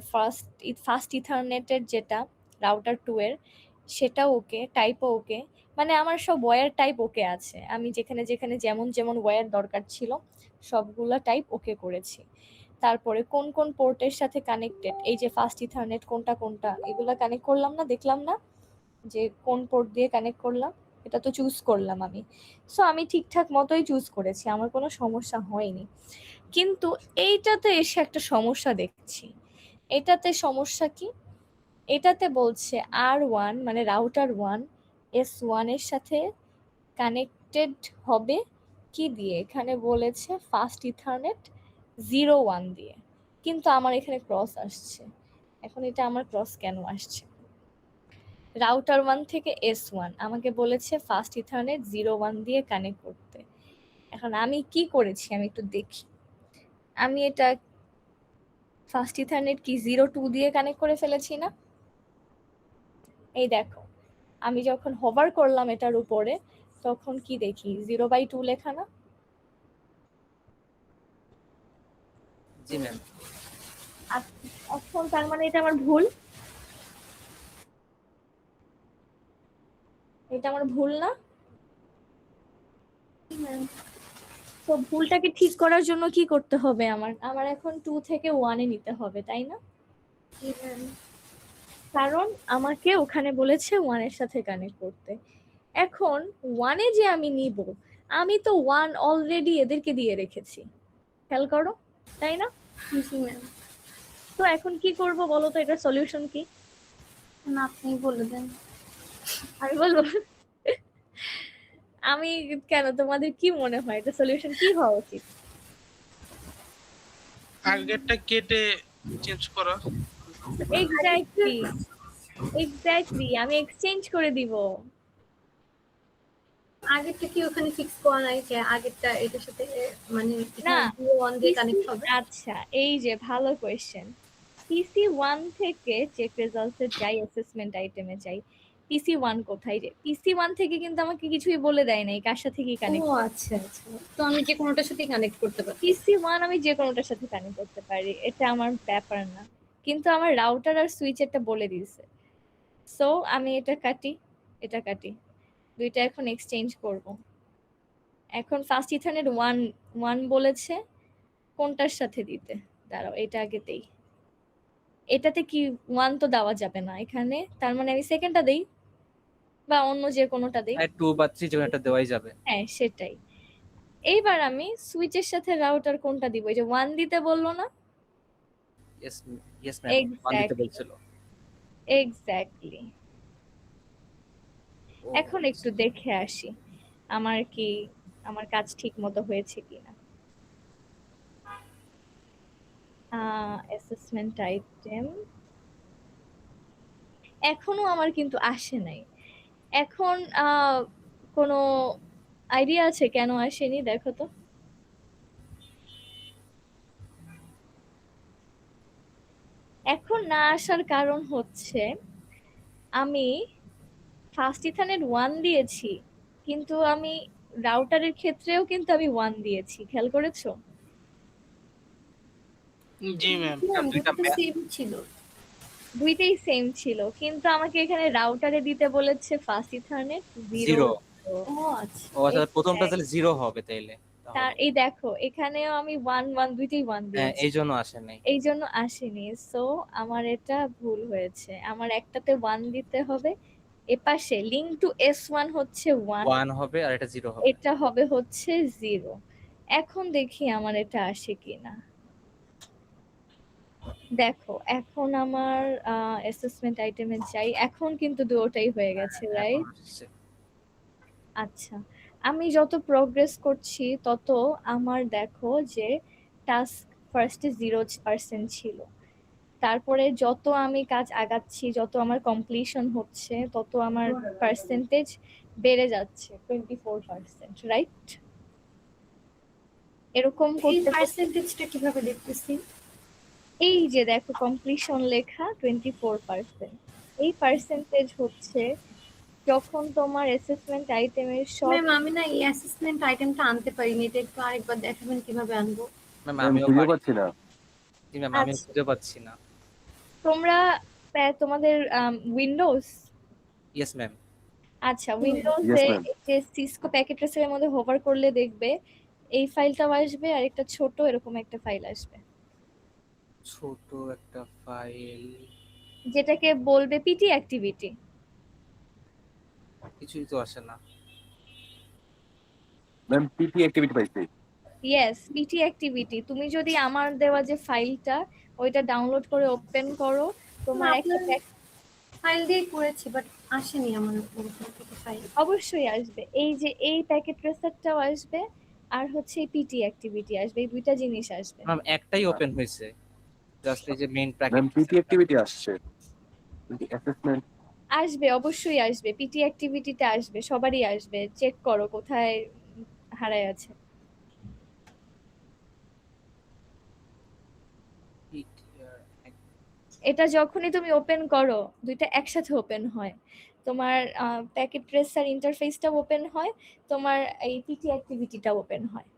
ফাস্ট ইথারনেটের যেটা রাউটার 2 এর সেটাও ওকে, টাইপও ওকে, মানে আমার সব ওয়্যার টাইপ ওকে আছে। আমি যেখানে যেখানে যেমন যেমন ওয়্যার দরকার ছিল সবগুলা টাইপ ওকে করেছি। তারপরে কোন কোন পোর্টের সাথে কানেক্টেড, এই যে ফাস্ট ইথারনেট কোনটা কোনটা এগুলা কানেক্ট করলাম না, দেখলাম না যে কোন পোর্ট দিয়ে কানেক্ট করলাম, এটা তো চুজ করলাম আমি। সো আমি ঠিকঠাক মতোই চুজ করেছি, আমার কোনো সমস্যা হয়নি। কিন্তু এইটাতে এসে একটা সমস্যা দেখছি। এটাতে সমস্যা কি, এটাতে বলছে R1 মানে রাউটার 1 S1 এর সাথে কানেক্টেড হবে কি দিয়ে, এখানে বলেছে ফাস্ট ইথারনেট 01 দিয়ে, কিন্তু আমার এখানে ক্রস আসছে। এখন এটা আমার ক্রস কেন আসছে? রাউটার 1 থেকে S1 আমাকে বলেছে ফাস্ট ইথারনেট 01 দিয়ে কানেক্ট করতে। এখন আমি কি করেছি আমি একটু দেখি, আমি এটা ফাস্ট ইথারনেট কি 02 দিয়ে কানেক্ট করে ফেলেছি না? এই দেখো আমি যখন হোভার করলাম এটার উপরে তখন কি দেখি 0/2 লেখা না? জি ম্যাম। এখন তার মানে এটা আমার ভুল, এটা আমার ভুল না? তো ভুলটাকে ঠিক করার জন্য কি করতে হবে আমার? আমার এখন 2 থেকে 1 এ নিতে হবে, তাই না? কারণ আমাকে ওখানে বলেছে 1 এর সাথে কানেক্ট করতে। এখন 1 এ যে আমি নিব, আমি তো 1 অলরেডি এদেরকে দিয়ে রেখেছি, খেয়াল করো, তাই না? জি ম্যাম। তো এখন কি করব বলো তো, এটার সলিউশন কি? না আপনি বলে দেন। আমি বলবো? আমি কেন, তোমাদের কি মনে হয় এটা সলিউশন কি হওয়া উচিত? আগেরটা কেটে চেঞ্জ করা। এক্স্যাক্টলি আমি এক্সচেঞ্জ করে দিব। আগেরটা কি ওখানে ফিক্স করা নাই যে আগেরটা এটার সাথে মানে না, 01 দিয়ে কানেক্ট হবে? আচ্ছা এই যে ভালো কোয়েশ্চেন। পিসি 1 থেকে চেক রেজাল্টসে যাই, অ্যাসেসমেন্ট আইটেমে যাই, পিসি 1 কোথায়? যে পিসি 1 থেকে কিন্তু আমাকে কিছুই বলে দেয় নাই কার সাথে কি ও কানেক্ট। আচ্ছা আচ্ছা, তো আমি যে কোনোটার সাথে কানেক্ট করতে পারি। পিসি 1 আমি যে কোনোটার সাথে কানেক্ট করতে পারি, এটা আমার ব্যাপার না, কিন্তু আমার রাউটার আর সুইচেরটা বলে দিয়েছে। সো আমি এটা কাটি, এটা কাটি, দুইটা এখন এক্সচেঞ্জ করব। এখন ফাস্ট ইথারনেট 1 বলেছে কোনটার সাথে দিতে, দাঁড়াও এটা আগে দেই। এটাতে কি 1 তো দেওয়া যাবে না এখানে, তার মানে আমি সেকেন্ডটা দেই বা অন্য যে কোনোটা দেই। 2 বা 3 যে একটা দেওয়াই যাবে। হ্যাঁ সেটাই। এইবার আমি সুইচের সাথে রাউটার কোনটা দিব, এই যে 1 দিতে বললো না? ইয়েস ইয়েস ম্যাম, 1 দিতে বলছিল। এক্স্যাক্টলি। এখন একটু দেখে আসি আমার কাজ ঠিক মতো হয়েছে কিনা। অ্যাসেসমেন্ট আইটেম এখনো আমার কিন্তু আসে নাই। এখন কোনো আইডিয়া আছে কেন আসেনি? দেখো তো। এখন না আসার কারণ হচ্ছে আমি ফাস্ট ইথারনেট 1 দিয়েছি, কিন্তু আমি রাউটারের ক্ষেত্রেও কিন্তু আমি 1 দিয়েছি, খেয়াল করেছো? জি ম্যাম। দুইটা সেম ছিল। দুইটাই সেম ছিল, কিন্তু আমাকে এখানে রাউটারে দিতে বলেছে ফাস্ট ইথারনেট 0। 0। ও আচ্ছা। ও আচ্ছা, প্রথমটা তাহলে 0 হবে তাইলে। তার এই দেখো এখানেও আমি 1 দুইটাই 1 হ্যাঁ, দিয়েছি, এই জন্য আসে নাই। এই জন্য আসেনি। সো আমার এটা ভুল হয়েছে, আমার একটাতে 1 দিতে হবে, এপাশে লিঙ্ক টু S1 হচ্ছে 1, 1 হবে আর এটা 0 হবে। এটা হবে হচ্ছে 0। এখন দেখি আমার এটা আসে কিনা। দেখো এখন আমার অ্যাসেসমেন্ট আইটেমে যাই, এখন কিন্তু দুটোটাই হয়ে গেছে, এখন রাইট? আসছে। আচ্ছা, আমি যত প্রোগ্রেস করছি তত আমার দেখো যে টাস্ক ফার্স্টে 0% ছিল, তারপরে যত আমি কাজ আগাচ্ছি, যত আমার কমপ্লিশন হচ্ছে, তত আমার পার্সেন্টেজ বেড়ে যাচ্ছে 24%, রাইট? এরকম এই করতে পার্সেন্টেজটা কিভাবে দেখতেছি? এই যে দেখো কমপ্লিশন লেখা 24%, এই পার্সেন্টেজ হচ্ছে যখন তোমার অ্যাসেসমেন্ট আইটেমের সব ম্যাম আমি না এই অ্যাসেসমেন্ট আইটেমটা আনতে পারিনি, এটা একটু আরেকবার দেখাবেন কিভাবে আনবো? ম্যাম ম্যাম আমিও খুঁজে পারি পাচ্ছি না। জি ম্যাম, আমিও আচ্ছা। খুঁজে পাচ্ছি না। তোমরা তোমাদের উইন্ডোজ, ইয়েস ম্যাম। আচ্ছা Yes, উইন্ডোজে ma'am. যে সিসকো প্যাকেট ট্রেসারের মধ্যে হোভার করলে দেখবে এই ফাইলটাও আসবে আর একটা ছোট এরকম একটা ফাইল আসবে, ছোট একটা ফাইল, যেটাকে বলবে পিটি অ্যাক্টিভিটি। কিছুই তো আসে না। ম্যাম পিটি অ্যাক্টিভিটি পাইছি। Yes, PT activity. তুমি যদি আমার দেওয়া যে ফাইলটা ওইটা ডাউনলোড করে ওপেন করো, তোমার একটা ফাইল দিয়ে করেছি বাট আসেনি আমার ওরকম থেকে ফাইল। অবশ্যই আসবে, এই যে এই প্যাকেট ট্রেসারটাও আসবে আর হচ্ছে পিটি অ্যাক্টিভিটি আসবে, এই দুইটা জিনিস আসবে। ম্যাম একটাই ওপেন হয়েছে, জাস্ট এই যে main ma'am packet. PT activity আসছে, কিন্তু অ্যাসেসমেন্ট আসবে, অবশ্যই আসবে, পিটি অ্যাক্টিভিটিতে আসবে, সবারই আসবে। চেক করো কোথায় হারায় আছে। এটা যখনই তুমি ওপেন করো দুইটা একসাথে ওপেন হয়, তোমার প্যাকেট ট্রেসার ইন্টারফেসটা ওপেন হয়, তোমার এই পিটি অ্যাক্টিভিটিটা ওপেন হয়।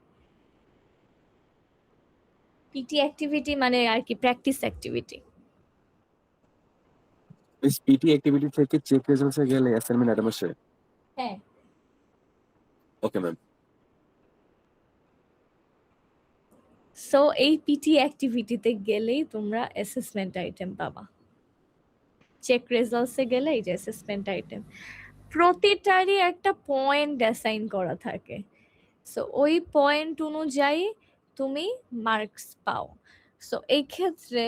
পিটি অ্যাক্টিভিটি মানে আর কি প্র্যাকটিস অ্যাক্টিভিটি। এই পিটি অ্যাক্টিভিটি থেকে চেক রেজাল্টসে গেলে অ্যাসাইনমেন্ট আইটেম আসে। হ্যাঁ, ওকে ম্যাম। সো এই পিটি অ্যাক্টিভিটিতে গেলেই তোমরা অ্যাসেসমেন্ট আইটেম পাবা। চেক রেজাল্টসে গেলে এই যে অ্যাসেসমেন্ট আইটেম, প্রতিটারই একটা পয়েন্ট অ্যাসাইন করা থাকে, সো ওই পয়েন্ট অনুযায়ী তুমি মার্কস পাও। সো এই ক্ষেত্রে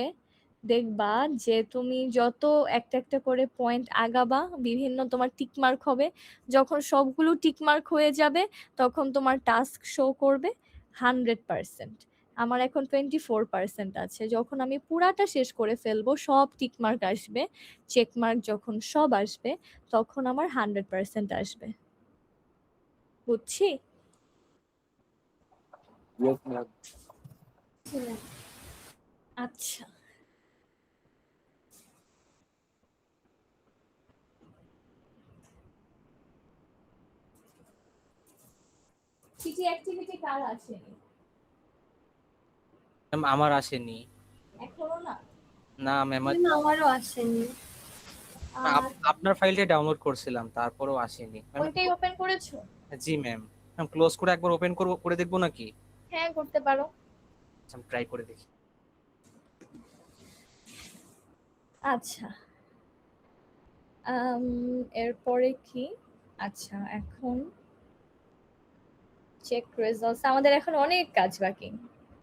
দেখবা যে তুমি যত একটা একটা করে পয়েন্ট আগাবা বিভিন্ন তোমার টিক মার্ক হবে, যখন সবগুলো টিক মার্ক হয়ে যাবে তখন তোমার টাস্ক শো করবে 100%। আমার এখন 24% আছে, যখন আমি পুরাটা শেষ করে ফেলবো সব টিক মার্ক আসবে, চেক মার্ক যখন সব আসবে তখন আমার 100% আসবে। বুঝছি? Yes ma'am. আচ্ছা, পিটি অ্যাক্টিভিটি কার আসেনি? ম্যাম আমার আসেনি। এখনো না? না ম্যাম, ম্যাম আমারও আসেনি। আপনার ফাইলটা ডাউনলোড করছিলাম তারপরেও আসেনি। ওইটাই ওপেন করেছো? জি ম্যাম। ম্যাম ক্লোজ করে একবার ওপেন করে দেখবো নাকি? হ্যাঁ, করতে পারো। আমি ট্রাই করে দেখি। আচ্ছা, এরপরে কি? আচ্ছা, এখন চেক রেজাল্টস। আমাদের এখন অনেক কাজ বাকি,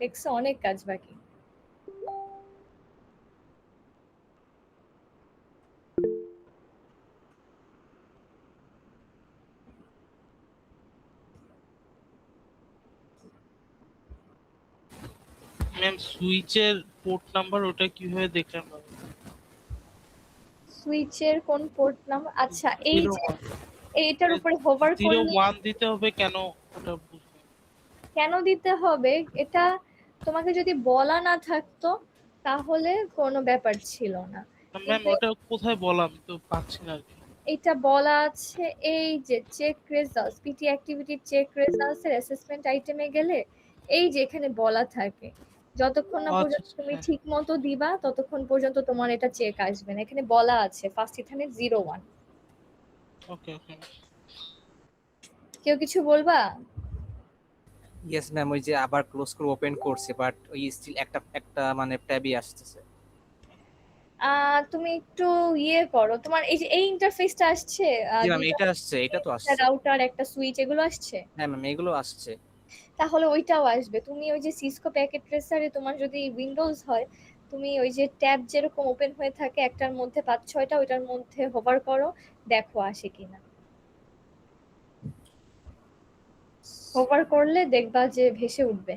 দেখছো, অনেক কাজ বাকি। ম্যাম সুইচের পোর্ট নাম্বার ওটা কিভাবে দেখলাম? সুইচের কোন পোর্ট নাম্বার? আচ্ছা, এই যে এইটার উপরে হোভার করলে 01 দিতে হবে কেন ওটা বুঝলাম। কেন দিতে হবে এটা তোমাকে যদি বলা না থাকতো তাহলে কোনো ব্যাপার ছিল না। ম্যাম ওটা কোথায় বলা, আমি তো পাচ্ছি না আর কি। এটা বলা আছে এই যে check results, PT activity check results এর অ্যাসেসমেন্ট আইটেমে গেলে এই যে এখানে বলা থাকে, যতক্ষণ না পর্যন্ত তুমি ঠিক মতো দিবা ততক্ষণ পর্যন্ত তোমার এটা চেক আসবে না। এখানে বলা আছে ফার্স্ট এখানে 01। ওকে ওকে। কেউ কিছু বলবা? ইয়েস ম্যাম, ওই যে আবার ক্লোজ করে ওপেন করছে বাট ওই স্টিল একটা মানে ট্যাবই আসতেছে। তুমি একটু ইয়ে করো, তোমার এই যে এই ইন্টারফেসটা আসছে, জি ম্যাম, দুইটা এটা আসছে, এটা তো আসছে। রাউটার, একটা সুইচ, এগুলো আসছে। হ্যাঁ ম্যাম, এগুলো আসছে। তাহলে ওইটাও আসবে। তুমি ওই যে সিসকো প্যাকেট ট্রেসারে তোমার যদি উইন্ডোজ হয়, তুমি ওই যে ট্যাব যেরকম ওপেন হয়ে থাকে একটার মধ্যে 5-6টা, ওইটার মধ্যে হোভার করো, দেখো আসে কিনা। হোভার করলে দেখবা যে ভেসে উঠবে।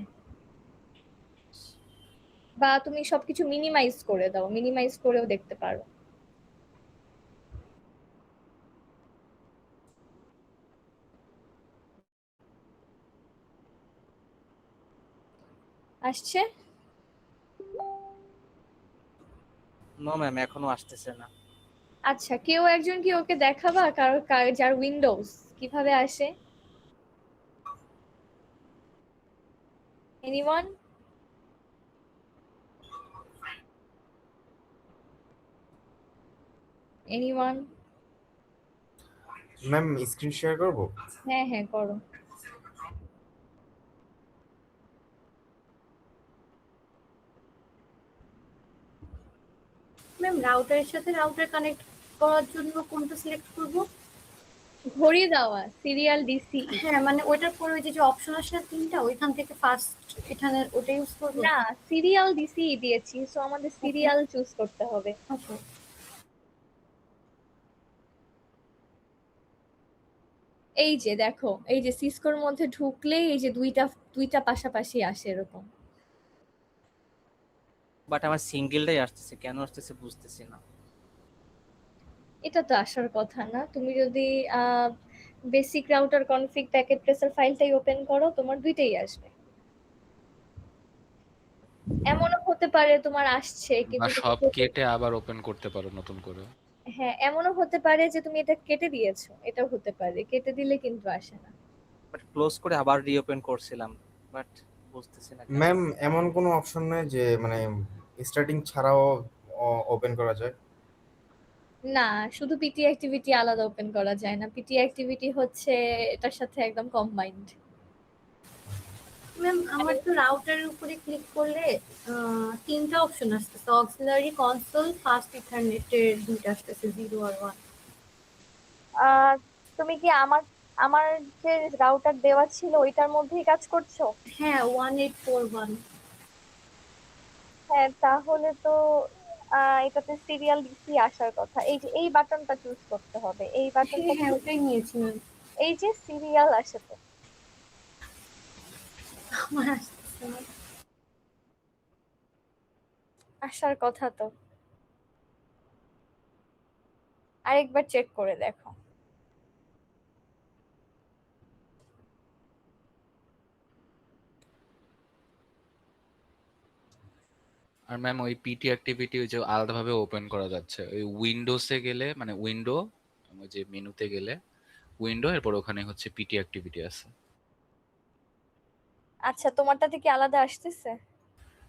বা তুমি সবকিছু মিনিমাইজ করে দাও, মিনিমাইজ করেও দেখতে পারো। আসছে? নো ম্যাম, এখনো আসতেছে না। আচ্ছা, কেউ একজন কি ওকে দেখাবা, যার উইন্ডোজ কিভাবে আসে? Anyone? Anyone? Ma'am screen share করব? হ্যাঁ হ্যাঁ, করো। ম্যাম রাউটারের সাথে রাউটার কানেক্ট করার জন্য কোনটা সিলেক্ট করব? ঘড়ি দেওয়া, সিরিয়াল ডিসি। হ্যাঁ মানে ওইটার পরে ওই যে অপশন আসে না 3টা, ওইখান থেকে ফার্স্ট এখানে ওটা ইউজ করব? না, সিরিয়াল ডিসি দিয়েছি, সো আমাদের সিরিয়াল চুজ করতে হবে। ওকে। এই যে দেখো, এই যে সিসকোর মধ্যে ঢুকলেই এই যে দুইটা দুইটা পাশাপাশি আসে এরকম। বাট আমার সিঙ্গেলটাই আসতেছে, কেন আসতেছে বুঝতেছি না। এটা তো আসার কথা না। তুমি যদি basic router config packet tracer ফাইলটাই ওপেন করো, তোমার দুইটাই আসবে। এমনও হতে পারে তোমার আসছে বা কিন্তু সব কেটে আবার ওপেন করতে পারো নতুন করে। হ্যাঁ, এমনও হতে পারে যে তুমি এটা কেটে দিয়েছো, এটাও হতে পারে, কেটে দিলে কিন্তু আসে না। বাট ক্লোজ করে আবার রিওপেন করছিলাম, বাট বুঝতেছি না কেন। ম্যাম এমন কোনো অপশন নেই যে মানে স্টার্টিং ছাড়াও ওপেন করা যায়? না, শুধু পিটি অ্যাক্টিভিটি আলাদা ওপেন করা যায় না। পিটি অ্যাক্টিভিটি হচ্ছে এটার সাথে একদম কম্বাইন্ড। ম্যাম আমার তো রাউটারের উপরে ক্লিক করলে 3টা অপশন আসতেছে, অক্সিলারি, কনসোল, ফাস্ট ইথারনেটের দুইটা আসতেছে, 0 আর 1। তুমি কি আমার আমার যে রাউটার দেওয়া ছিল ওইটার মধ্যেই কাজ করছো? হ্যাঁ 1841। হ্যাঁ, তাহলে তো এটাতে সিরিয়াল ডিসি আসার কথা। এই যে এই বাটনটা চুজ করতে হবে, এই বাটনটা। হ্যাঁ ওটাই নিয়েছি ম্যাম। এই যে সিরিয়াল আসে তো, আমার আসতেছে না। আসার কথা তো। আরেকবার চেক করে দেখো। আর ম্যাম ওই পিটি অ্যাক্টিভিটি ওই যে আলাদাভাবে ওপেন করা যাচ্ছে, ওই উইন্ডোজে গেলে মানে উইন্ডো, ওই যে মেনুতে গেলে উইন্ডো, এরপর ওখানে হচ্ছে পিটি অ্যাক্টিভিটি আছে। আচ্ছা, তোমারটাতে কি আলাদা আসতেছে?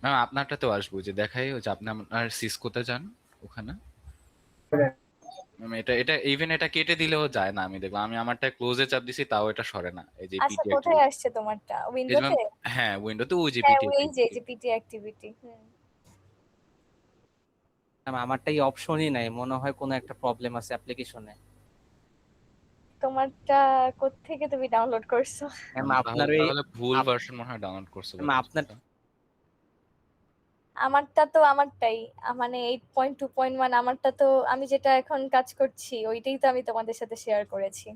ম্যাম আপনারটাতেও আসবো, যে দেখাই ওই যে আপনি আপনার সিসকোতে যান ওখানে। ম্যাম এটা এটা ইভেন এটা কেটে দিলেও যায় না, আমি দেখলাম। আমি আমারটা ক্লোজে চাপ দিছি তাও এটা সরে না, এই যে আচ্ছা, পিটি কোথায় অ্যাক্টিভিটি। আসছে তোমারটা? এই যে উইন্ডোতে? হ্যাঁ, উইন্ডোতে ওই যে হ্যাঁ, পিটি ওই যে অ্যাক্টিভিটি। PT activity. ম্যাম আমারটাই অপশনই নাই, মনে হয় কোনো একটা প্রবলেম আছে অ্যাপ্লিকেশনে। তোমারটা কোত্থেকে তুমি ডাউনলোড করছো? ম্যাম আপনার ওই তাহলে ভুল ভার্সন মনে হয় ডাউনলোড করছো। ম্যাম আপনার আমারটা তো আমারটাই, মানে 8.2.1 আমারটা তো, আমি যেটা এখন কাজ করছি ওইটাই তো আমি তোমাদের সাথে শেয়ার করেছি।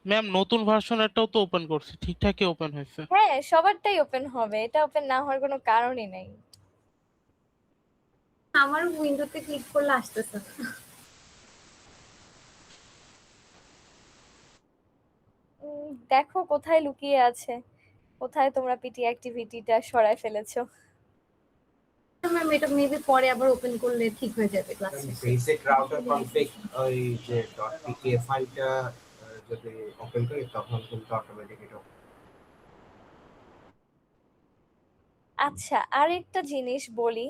ম্যাম নতুন ভার্সনেরটাও তো ওপেন করছি, ঠিকঠাকই ওপেন হয়েছে। হ্যাঁ, সবারটাই ওপেন হবে, এটা ওপেন না হওয়ার কোনো কারণই নেই। আমার উইন্ডোতে ক্লিক করলে আসতেছে না। দেখো কোথায় লুকিয়ে আছে, কোথায় তোমরা পিটি অ্যাক্টিভিটিটা সরায় ফেলেছো। ম্যাম এটা মেবি পরে আবার ওপেন করলে ঠিক হয়ে যাবে ক্লাস শেষে। বেসিক রাউটার কনফিগ ওই যে .pk ফাইলটা যদি ওপেন করি তখন কিন্তু অটোমেটিক এটা আচ্ছা, আরেকটা জিনিস বলি।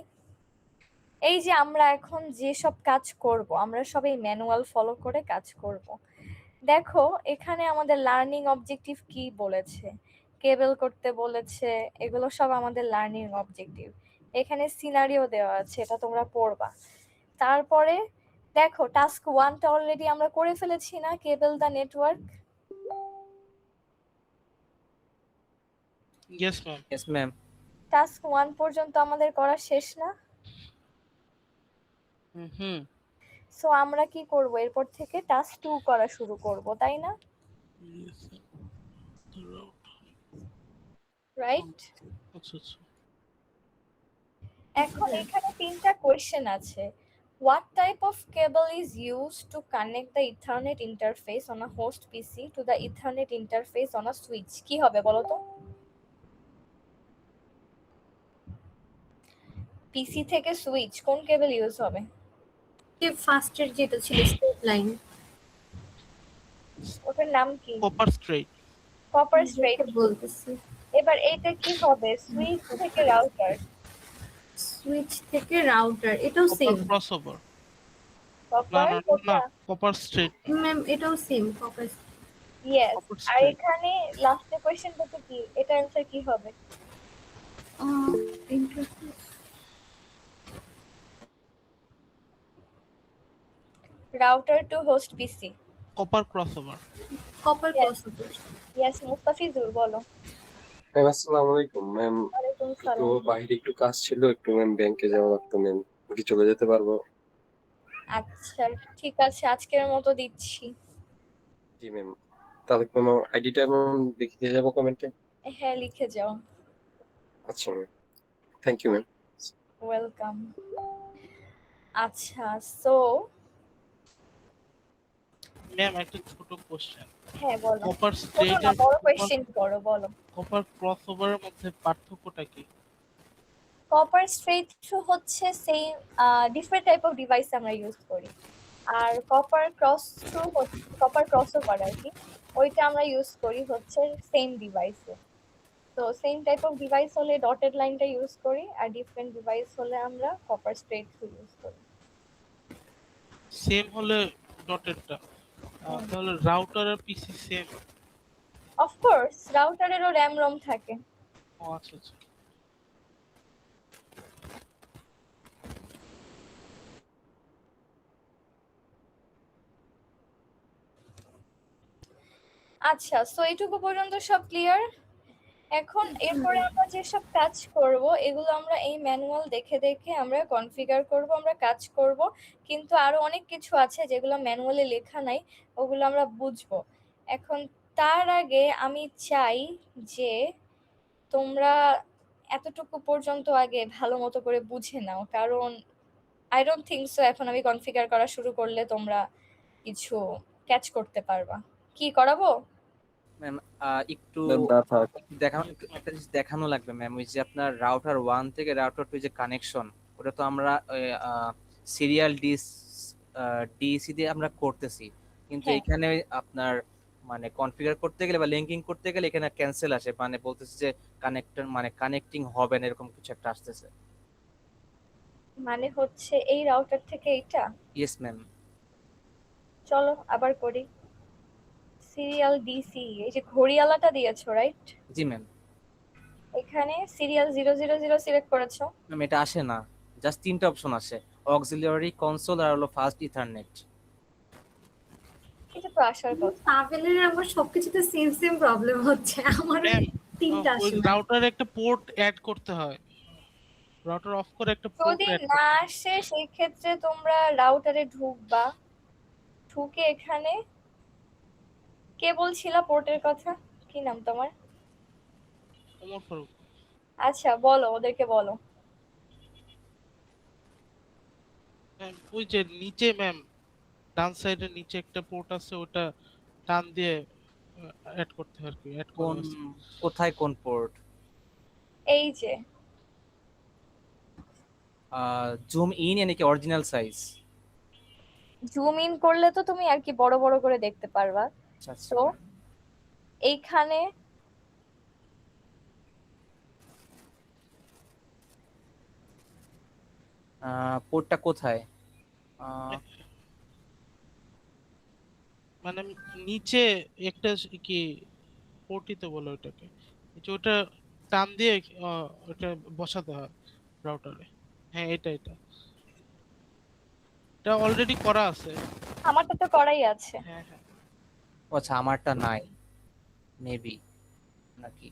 এই যে আমরা এখন যে সব কাজ করব, আমরা সবাই ম্যানুয়াল ফলো করে কাজ করব। দেখো এখানে আমাদের লার্নিং অবজেক্টিভ কি বলেছে, কেবল করতে বলেছে, এগুলো সব আমাদের লার্নিং অবজেক্টিভ। এখানে সিনারিও দেওয়া আছে, এটা তোমরা পড়বা। তারপরে দেখো টাস্ক 1টা অলরেডি আমরা করে ফেলেছি না, cable the network. Yes ma'am. Yes ma'am. Task 1 পর্যন্ত আমাদের করা শেষ না? হুম। সো আমরা কি করব, এরপর থেকে টাস্ক 2 করা শুরু করব, তাই না? রাইট? আচ্ছা। এখন এখানে 3টা কোশ্চেন আছে। What type of cable is used to connect the Ethernet interface on a host PC to the Ethernet interface on a switch? কি হবে বলো তো? পিসি থেকে সুইচ কোন কেবল ইউজ হবে? যে ফার্স্টের যেটা ছিল স্ট্রেট লাইন, ওটার নাম কি? Copper straight. কপার স্ট্রেট বলতেছি। এবার এইটা কি হবে? সুইচ থেকে রাউটার। সুইচ থেকে রাউটার, এটাও সেম ক্রসওভার। কপার না, কপার স্ট্রেট। ম্যাম, এটাও সেম কপার। ইয়েস। Copper আর straight. এখানে লাস্টের কোশ্চেনটা তো কি, এটা অ্যানসার কি হবে? ইন্টারফেস রাউটার টু হোস্ট পিসি। Copper crossover. Copper crossover. Yes, Mustafizur বলো। ম্যাম আসসালামু আলাইকুম ম্যাম। ওয়ালাইকুম একটু সালাম। বাইরে একটু কাজ ছিল, একটু ম্যাম ব্যাংকে যাওয়া লাগতো ম্যাম, কি চলে যেতে পারবো? আচ্ছা ঠিক আছে, আজকের মতো দিচ্ছি। জি ম্যাম। তাহলে ম্যাম আইডিটা ম্যাম লিখে দিয়ে যাবো কমেন্টে? হ্যাঁ লিখে যাও। আচ্ছা ma'am, thank you ma'am. Welcome. আচ্ছা সো ম্যাম একটা ছোট কোশ্চেন। হ্যাঁ বলো। কপার ছোট স্ট্রেট না, আর বড় কোশ্চেন করো, বলো। কপার ক্রসওভারের মধ্যে পার্থক্যটা কি? কপার স্ট্রেট হচ্ছে same, different type of device আমরা ইউজ করি। আর কপার ক্রস থ্রু হচ্ছে কপার ক্রসওভার আর কি, ওইটা আমরা ইউজ করি হচ্ছে সেম ডিভাইসে। তো সেম টাইপ অফ ডিভাইস হলে ডটেড লাইনটা ইউজ করি, আর ডিফারেন্ট ডিভাইস হলে আমরা কপার স্ট্রেট থ্রু ইউজ করি। সেম হলে ডটেডটা, তাহলে রাউটার আর পিসি সেম? অফ কোর্স, রাউটারেরও র্যাম রম থাকে। ও আচ্ছা। আচ্ছা সো এইটুকু পর্যন্ত সব ক্লিয়ার। এখন এরপরে আমরা যেসব কাজ করব এগুলো আমরা এই ম্যানুয়াল দেখে দেখে আমরা কনফিগার করব, আমরা কাজ করব। কিন্তু আরো অনেক কিছু আছে যেগুলো ম্যানুয়ালে লেখা নাই, ওগুলো আমরা বুঝবো। এখন তার আগে আমি চাই যে তোমরা এতটুকু পর্যন্ত আগে ভালো মতো করে বুঝে নাও, কারণ আই ডোন্ট থিংক সো এখন আমি কনফিগার করা শুরু করলে তোমরা কিছু ক্যাচ করতে পারবা। কি করাবো? ম্যাম একটু ম্যাম না থাক। একটা জিনিস দেখানো লাগবে ম্যাম, ওই যে আপনার রাউটার 1 থেকে রাউটার 2 যে কানেকশন, ওটা তো আমরা সিরিয়াল ডিসি দিয়ে আমরা করতেছি, কিন্তু হ্যাঁ। এখানে আপনার মানে কনফিগার করতে গেলে বা লিংকিং করতে গেলে এখানে ক্যান্সেল আসে, মানে বলতেছে যে কানেক্টর মানে কানেক্টিং হবে না, এরকম কিছু একটা আসতেছে। মানে হচ্ছে এই রাউটার থেকে এইটা। Yes ma'am. চলো আবার করি। সিরিয়াল ডিসি, এই যে ঘড়িওয়ালাটা দিয়েছো রাইট? জি ম্যাম। এখানে সিরিয়াল 000 সিলেক্ট করেছো। ম্যাম এটা আসে না, জাস্ট 3টা অপশন আসে, অক্সিলিয়ারি, কনসোল আর হলো ফাস্ট ইথারনেট। এটা তো আসার কথা। পাভেলের আমার সবকিছুতে সেম সেম প্রবলেম হচ্ছে, আমার ম্যাম তিনটা ওই আসে। রাউটারে একটা পোর্ট অ্যাড করতে হয়, রাউটার অফ করে একটা পোর্ট যদি অ্যাড না আসে সেই ক্ষেত্রে তোমরা রাউটারে ঢুকবা, ঢুকে এখানে কে বলছিল পোর্টের কথা, কি নাম তোমার? ওমর ফারুক। আচ্ছা বলো, ওদেরকে বলো। ওই যে নিচে ম্যাম, ডান সাইডে নিচে একটা পোর্ট আছে, ওটা টান দিয়ে অ্যাড করতে হয় আর কি। অ্যাড কোন করে কোথায় কোন পোর্ট? এই যে জুম ইন নাকি অরিজিনাল সাইজ? জুম ইন করলে তো তুমি আর কি বড় বড় করে দেখতে পারবা। আচ্ছা আচ্ছা। তো এইখানে পোর্টটা কোথায়? মানে নিচে একটা কি পোর্টই তো বলে ওটাকে, যে ওটা টান দিয়ে ওটা বসাতে হয় রাউটারে। হ্যাঁ, এটা এটা অলরেডি করা আছে। আমারটা তো করাই আছে। হ্যাঁ হ্যাঁ ও আচ্ছা, আমারটা নাই মেবি, নাকি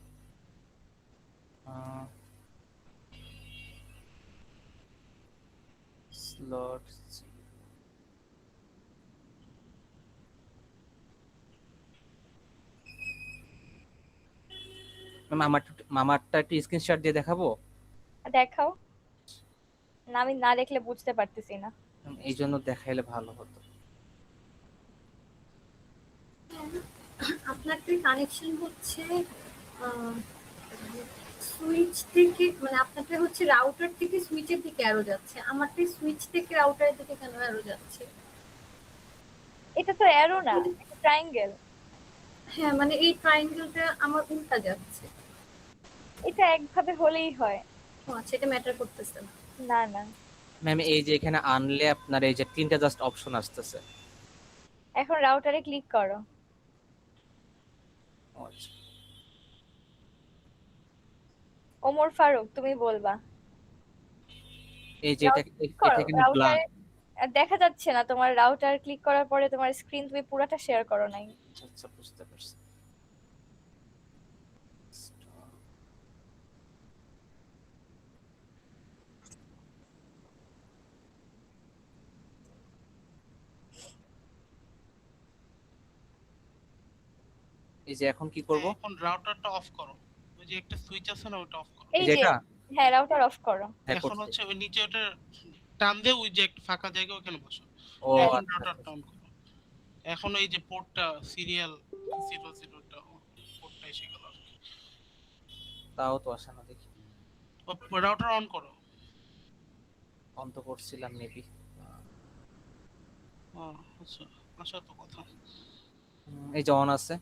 স্লট। ম্যাম আমারটা একটু স্ক্রিনশট দিয়ে দেখাবো? দেখাও না, আমি না দেখলে বুঝতে পারতেছি না। এই জন্য দেখাইলে ভালো হতো। আপনারটা কানেকশন হচ্ছে সুইচ থেকে, মানে আপনারটা হচ্ছে রাউটার থেকে সুইচের দিকে অ্যারো যাচ্ছে, আমারটা সুইচ থেকে রাউটারের দিকে কেন অ্যারো যাচ্ছে? এটা তো অ্যারো না, এটা ট্রায়াঙ্গেল। হ্যাঁ মানে এই ট্রায়াঙ্গেলটা আমার উল্টা যাচ্ছে। এটা একভাবে হলেই হয়। ও আচ্ছা, এটা ম্যাটার করতেছে না। না না, ম্যাম এই যে এখানে আনলে আপনার এই যে তিনটা জাস্ট অপশন আসতেছে। এখন রাউটারে ক্লিক করো। ও আচ্ছা, ওমর ফারুক তুমি বলবা। এই যে এটা এটা কিন্তু ব্ল্যাঙ্ক। রাউটারে দেখা যাচ্ছে না তোমার, রাউটার ক্লিক করার পরে তোমার স্ক্রিন তুমি পুরোটা শেয়ার করো নাই। আচ্ছা, বুঝতে পারছি। এই যে এখন কি করব? এখন রাউটারটা অফ করো। ওই যে একটা সুইচ আছে না, ওটা অফ করো। এই যে যে এটা হ্যাঁ, রাউটার অফ করো। হ্যাঁ এখন করছি। হচ্ছে ওই নিচে ওটা টান দিয়ে ওই যে একটা ফাঁকা জায়গা ওখানে বসো। ও এখন আচ্ছা, রাউটারটা অন করো। এখন এই যে পোর্টটা সিরিয়াল 00টা পোর্টটা এসে গেল। তাও তো আসে না, দেখি রাউটার অন করো। অন তো করছিলাম মেবি। আচ্ছা, আচ্ছা তো কথা। এই যে অন আছে,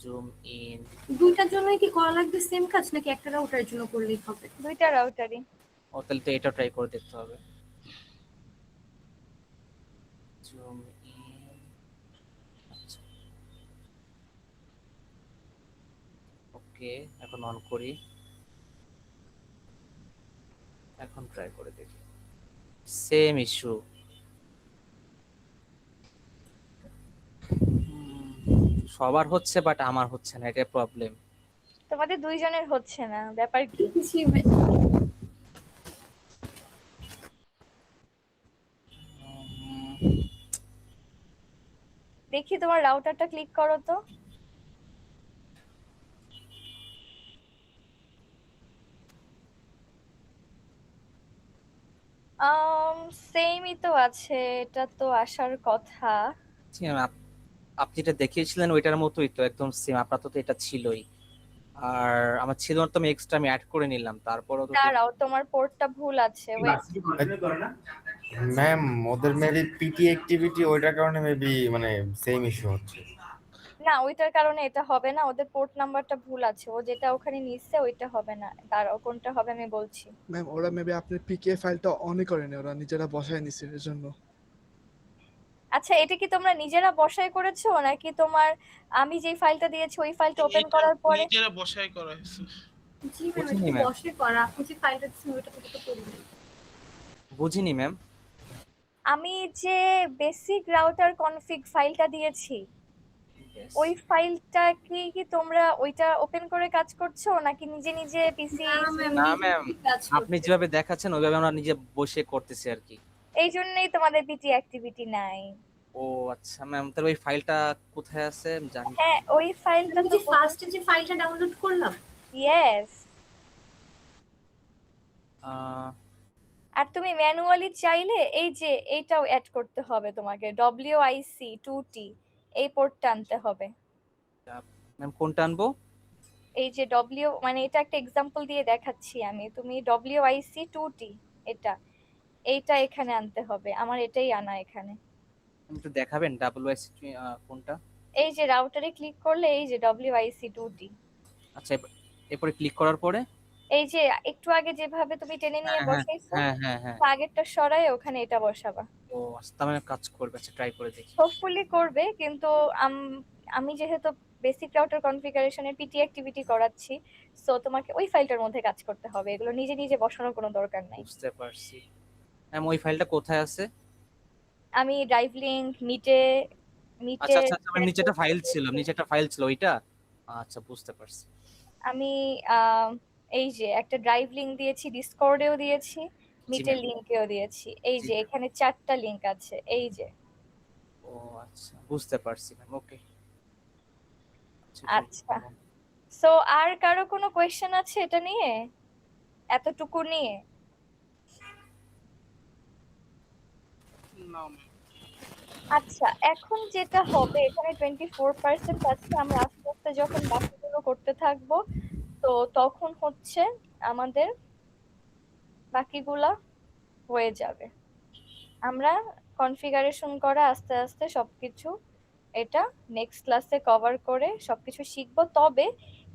জুম ইন। দুইটার জন্যই কি করা লাগবে সেম কাজ, নাকি একটা রাউটারের জন্য করলেই হবে? দুইটা রাউটারই। ও তাহলে তো এটা ট্রাই করে দেখতে হবে। Zoom in. আচ্ছা, ওকে, এখন অন করি, এখন ট্রাই করে দেখি। Same issue. সবার হচ্ছে বাট আমার হচ্ছে না, এটা প্রবলেম। তোমাদের দুইজনের হচ্ছে না, ব্যাপার কি? জি ভাই। দেখি তোমার রাউটারটা ক্লিক করো তো। সেমই তো আছে, এটা তো আসার কথা। আপনি যেটা দেখিয়েছিলেন ওইটার মতোই তো, একদম সেম। আপনার তো এটা ছিলই, আর আমার ছিল না তো আমি এক্সট্রা আমি অ্যাড করে নিলাম, তারপরও তো দাঁড়াও, তোমার পোর্টটা ভুল আছে। ম্যাম ওদের মেবি পিটি অ্যাক্টিভিটি ওইটার কারণে মেবি মানে সেম ইস্যু হচ্ছে। না, ওইটার কারণে এটা হবে না, ওদের পোর্ট নাম্বারটা ভুল আছে। ও যেটা ওখানে নিচ্ছে ওইটা হবে না। দাঁড়াও, কোনটা হবে আমি বলছি। ম্যাম ওরা মেবি আপনার পিকে ফাইলটা অনই করেনি, ওরা নিজেরা বসায় নিছে এর জন্য। আচ্ছা, এটা কি তোমরা নিজেরা বসাই করেছো নাকি তোমার আমি যে ফাইলটা দিয়েছি ওই ফাইলটা ওপেন করার পরে? নিজেরা বসাই করা হয়েছে। জি ম্যাম, এটা তো বসে করা। আপনি যে ফাইলটা দিচ্ছেন ওইটা তো করবেন। বুঝিনি ম্যাম। আমি যে বেসিক রাউটার কনফিগ ফাইলটা দিয়েছি ওই ফাইলটা কি তোমরা ওইটা ওপেন করে কাজ করছো নাকি নিজে নিজে পিসি? না ম্যাম, আপনি যেভাবে দেখাচ্ছেন ওইভাবে আমরা নিজে বসে করতেছি আর কি। এই জন্যই তোমাদের পিটি অ্যাক্টিভিটি নাই। ও আচ্ছা ম্যাম, তাহলে ওই ফাইলটা কোথায় আছে জানি। হ্যাঁ, ওই ফাইলটা আমি তো যে ফার্স্টে যে ফাইলটা ডাউনলোড করলাম। ইয়েস। আর তুমি ম্যানুয়ালি চাইলে এই যে এইটাও অ্যাড করতে হবে তোমাকে, WIC2T এই পোর্টটা আনতে হবে। ম্যাম কোনটা আনবো? এই যে মানে এটা একটা এক্সাম্পল দিয়ে দেখাচ্ছি আমি। তুমি WIC2T এইটা এখানে আনতে হবে। আমার এটাই আনা এখানে। একটু দেখাবেন WIC কোনটা? এই যে রাউটারে ক্লিক করলে এই যে WIC2T। আচ্ছা, এরপরে ক্লিক করার পরে এই যে একটু আগে যেভাবে তুমি টেনে নিয়ে বসাইছো হ্যাঁ হ্যাঁ হ্যাঁ, আগেরটা সরায় ওখানে এটা বসাবা। ও আচ্ছা, তার মানে কাজ করবে। আচ্ছা ট্রাই করে দেখি। হোপফুলি করবে, কিন্তু আমি যেহেতু বেসিক রাউটার কনফিগারেশনের পিটি অ্যাক্টিভিটি করাচ্ছি, সো তোমাকে ওই ফাইলটার মধ্যে কাজ করতে হবে, এগুলো নিজে নিজে বসানোর কোনো দরকার নাই। বুঝতে পারছি ম্যাম। ওই ফাইলটা কোথায় আছে? আমি ড্রাইভ লিংক মিটে আচ্ছা আচ্ছা আচ্ছা, আমার নিচে একটা ফাইল ছিল, নিচে একটা ফাইল ছিল ওইটা। আচ্ছা বুঝতে পারছি। আমি এই যে একটা ড্রাইভ লিংক দিয়েছি, ডিসকর্ডেও দিয়েছি, মিটের ma'am। লিংকেও দিয়েছি। এই জি যে ma'am। এখানে 4টা লিংক আছে, এই যে। ও আচ্ছা বুঝতে পারছি ম্যাম, ওকে। আচ্ছা, সো আর কারো কোনো কোয়েশ্চেন আছে এটা নিয়ে, এতটুকু নিয়ে? না ম্যাম। আচ্ছা, এখন যেটা হবে এখানে 24% আছে, আমরা আস্তে আস্তে যখন বাকিগুলো করতে থাকবো তো তখন হচ্ছে আমাদের বাকিগুলা হয়ে যাবে। আমরা কনফিগারেশন করা আস্তে আস্তে সবকিছু এটা নেক্সট ক্লাসে কভার করে সবকিছু শিখবো। তবে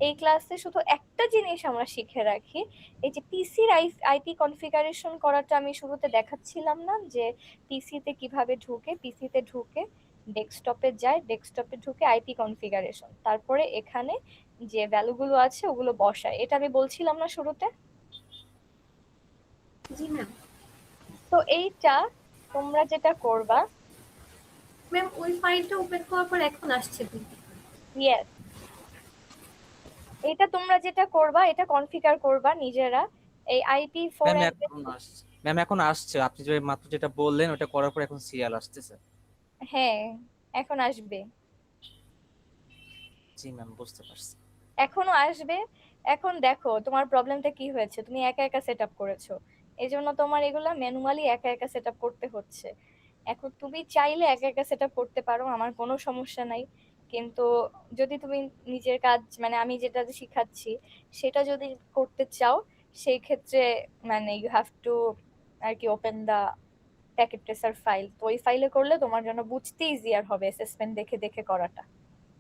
এই ক্লাসে শুধু একটা জিনিস আমরা শিখে রাখি, এই যে পিসির আইপি কনফিগারেশন করাটা আমি শুরুতে দেখাচ্ছিলাম না, যে পিসিতে কিভাবে ঢুকে, পিসিতে ঢুকে ডেস্কটপে যায়, ডেস্কটপে ঢুকে আইপি কনফিগারেশন, তারপরে এখানে যে ভ্যালুগুলো আছে ওগুলো বসায়, এটা আমি বলছিলাম না শুরুতে? জি ম্যাম। তো এইটা তোমরা যেটা করবা, ম্যাম ওই ফাইলটা ওপেন করার পর এখন আসছে কিন্তু। ইয়েস, এটা তোমরা যেটা করবা এটা কনফিগার করবা নিজেরা, এই আইপি ফোর ম্যাম এখন আসছে, ম্যাম এখন আসছে। আপনি যে মাত্র যেটা বললেন ওটা করার পর এখন সিরিয়াল আসতেছে। হ্যাঁ এখন আসবে, জি ম্যাম বুঝতে পারছি। এখনো আসবে। এখন দেখো তোমার প্রবলেমটা কি হয়েছে, তুমি একা একা সেট আপ করেছো, এই জন্য তোমার এগুলা ম্যানুয়ালি একা একা সেট আপ করতে হচ্ছে। এখন তুমি চাইলে একা একা সেট আপ করতে পারো, আমার কোনো সমস্যা নাই, কিন্তু যদি তুমি নিজের কাজ মানে আমি যেটা শিখাচ্ছি সেটা যদি করতে চাও সেই ক্ষেত্রে মানে ইউ হ্যাভ টু আর কি open the Packet Tracer file, তো ওই ফাইলে করলে তোমার জন্য বুঝতে ইজিয়ার হবে অ্যাসেসমেন্ট দেখে দেখে করাটা।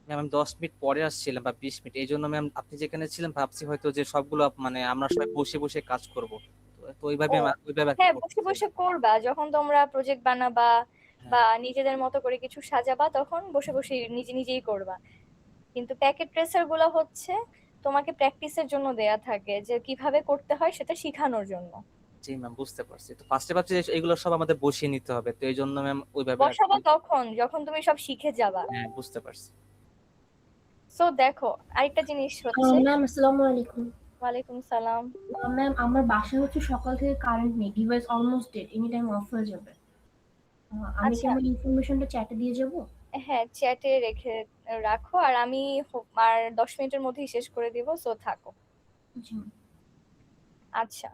ম্যাম আমি 10 মিনিট পরে আসছিলাম বা 20 মিনিট, এই জন্য ম্যাম আপনি যেখানে ছিলেন ভাবছি হয়তো যে সবগুলো মানে আমরা সবাই বসে বসে কাজ করব, তো ওইভাবে ওইভাবে হ্যাঁ বসে বসে করবা, যখন তোমরা প্রজেক্ট বানাবা বা নিজেদের মতো করে কিছু সাজাবা তখন বসে বসে নিজে নিজেই করবা, কিন্তু প্যাকেট ট্রেসার গুলো হচ্ছে তোমাকে প্র্যাকটিসের জন্য দেয়া থাকে, যে কিভাবে করতে হয় সেটা শেখানোর জন্য। জি ম্যাম বুঝতে পারছি। তো ফার্স্টে ভাবছি যে এগুলো সব আমাদের বসিয়ে নিতে হবে, তো এই জন্য ম্যাম ওইভাবে বসাবো তখন যখন তুমি সব শিখে যাবা। হ্যাঁ বুঝতে পারছি। সো দেখো আরেকটা জিনিস হচ্ছে। ম্যাম আসসালামু আলাইকুম। ওয়ালাইকুম সালাম। ম্যাম আমার বাসায় হচ্ছে সকাল থেকে কারেন্ট নেই, device almost dead, any time of হয়ে যাবে। আমি কি আমার ইনফরমেশনটা চ্যাটে দিয়ে যাব? হ্যাঁ চ্যাটে রাখো, আর আমি আর 10 মিনিটের মধ্যেই শেষ করে দিব, সো থাকো। আচ্ছা,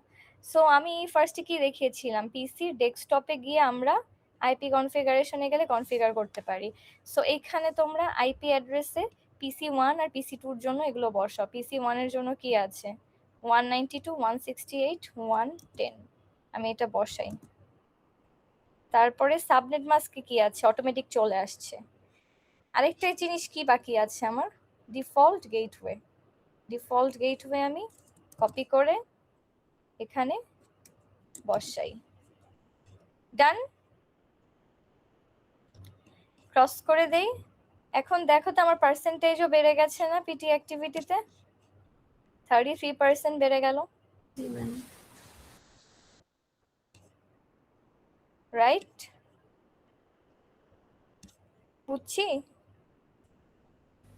সো আমি ফার্স্টে কি দেখিয়েছিলাম, পিসি ডেস্কটপে গিয়ে আমরা আইপি কনফিগারেশনে গেলে কনফিগার করতে পারি। সো এখানে তোমরা আইপি অ্যাড্রেসে PC1 আর PC2 এর জন্য এগুলো বসাও। PC1 এর জন্য কি আছে 192.168.110, আমি এটা বসাই। তারপরে সাবনেট মাস্কে কি আছে, অটোমেটিক চলে আসছে। আরেকটা জিনিস কি বাকি আছে আমার, ডিফল্ট গেটওয়ে। ডিফল্ট গেটওয়ে আমি কপি করে এখানে বসাই, ডান। ক্রস করে দেই। এখন দেখো তো আমার পার্সেন্টেজও বেড়ে গেছে না, পিটি অ্যাক্টিভিটিতে 33% বেড়ে গেল, রাইট? বুঝছি?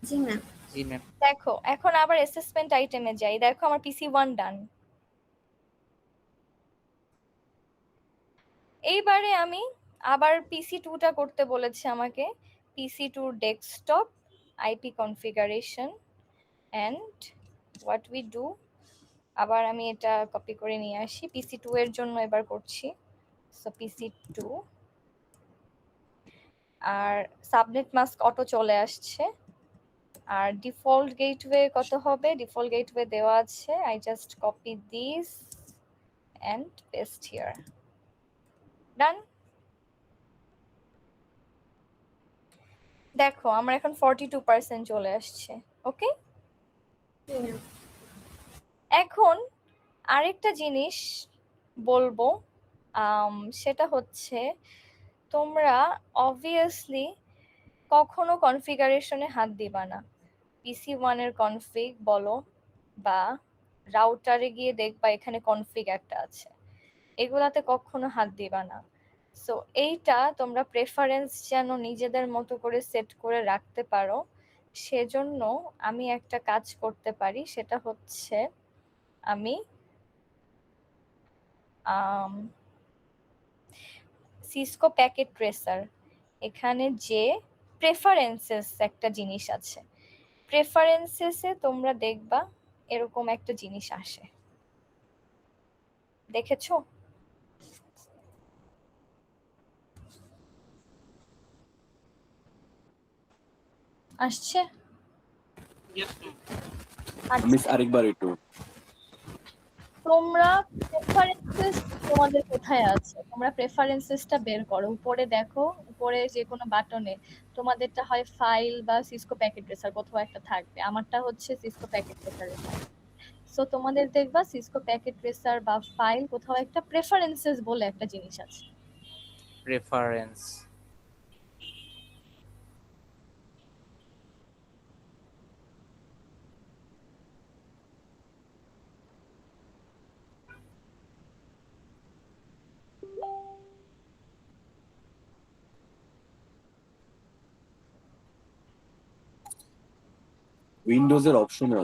জি ম্যাম। জি ম্যাম। দেখো এখন আবার অ্যাসেসমেন্ট আইটেমে যাই, দেখো আমার PC1 ডান। এইবারে আমি আবার PC2টা করতে বলেছে আমাকে, PC2 desktop IP configuration and what we do. আবার আমি এটা কপি করে নিয়ে আসি, PC2 এর জন্য এবার করছি। সো PC2 আর সাবনেট মাস্ক অটো চলে আসছে। আর ডিফল্ট গেটওয়ে কত হবে, ডিফল্ট গেটওয়ে দেওয়া আছে, I just copy this and paste here, done. দেখো আমার এখন 42% চলে আসছে, ওকে। এখন আরেকটা জিনিস বলবো, সেটা হচ্ছে তোমরা অবভিয়াসলি কখনো কনফিগারেশনে হাত দিবা না, PC1 এর কনফিগ বলো বা রাউটারে গিয়ে দেখবা এখানে কনফিগ একটা আছে, এগুলাতে কখনো হাত দিবা না। সো এইটা তোমরা প্রেফারেন্স যেন নিজেদের মতো করে সেট করে রাখতে পারো, সেজন্য আমি একটা কাজ করতে পারি, সেটা হচ্ছে আমি সিসকো প্যাকেট ট্রেসার, এখানে যে প্রেফারেন্সেস একটা জিনিস আছে, প্রেফারেন্সেসে তোমরা দেখবা এরকম একটা জিনিস আসে, দেখেছো? আসছে? Yes, ma'am. আচ্ছা, আরেকবার একটু তোমরা প্রেফারেন্সেস তোমাদের কোথায় আছে, তোমরা প্রেফারেন্সেসটা বের করো, উপরে দেখো, উপরে যে কোনো বাটনে তোমাদেরটা হয় ফাইল বা সিসকো প্যাকেট ট্রেসার কোথাও একটা থাকবে, আমারটা হচ্ছে সিসকো প্যাকেট ট্রেসার। সো তোমাদের দেখবা সিসকো প্যাকেট ট্রেসার বা ফাইল কোথাও একটা প্রেফারেন্সেস বলে একটা জিনিস আছে। প্রেফারেন্স, উইন্ডোজের অপশনে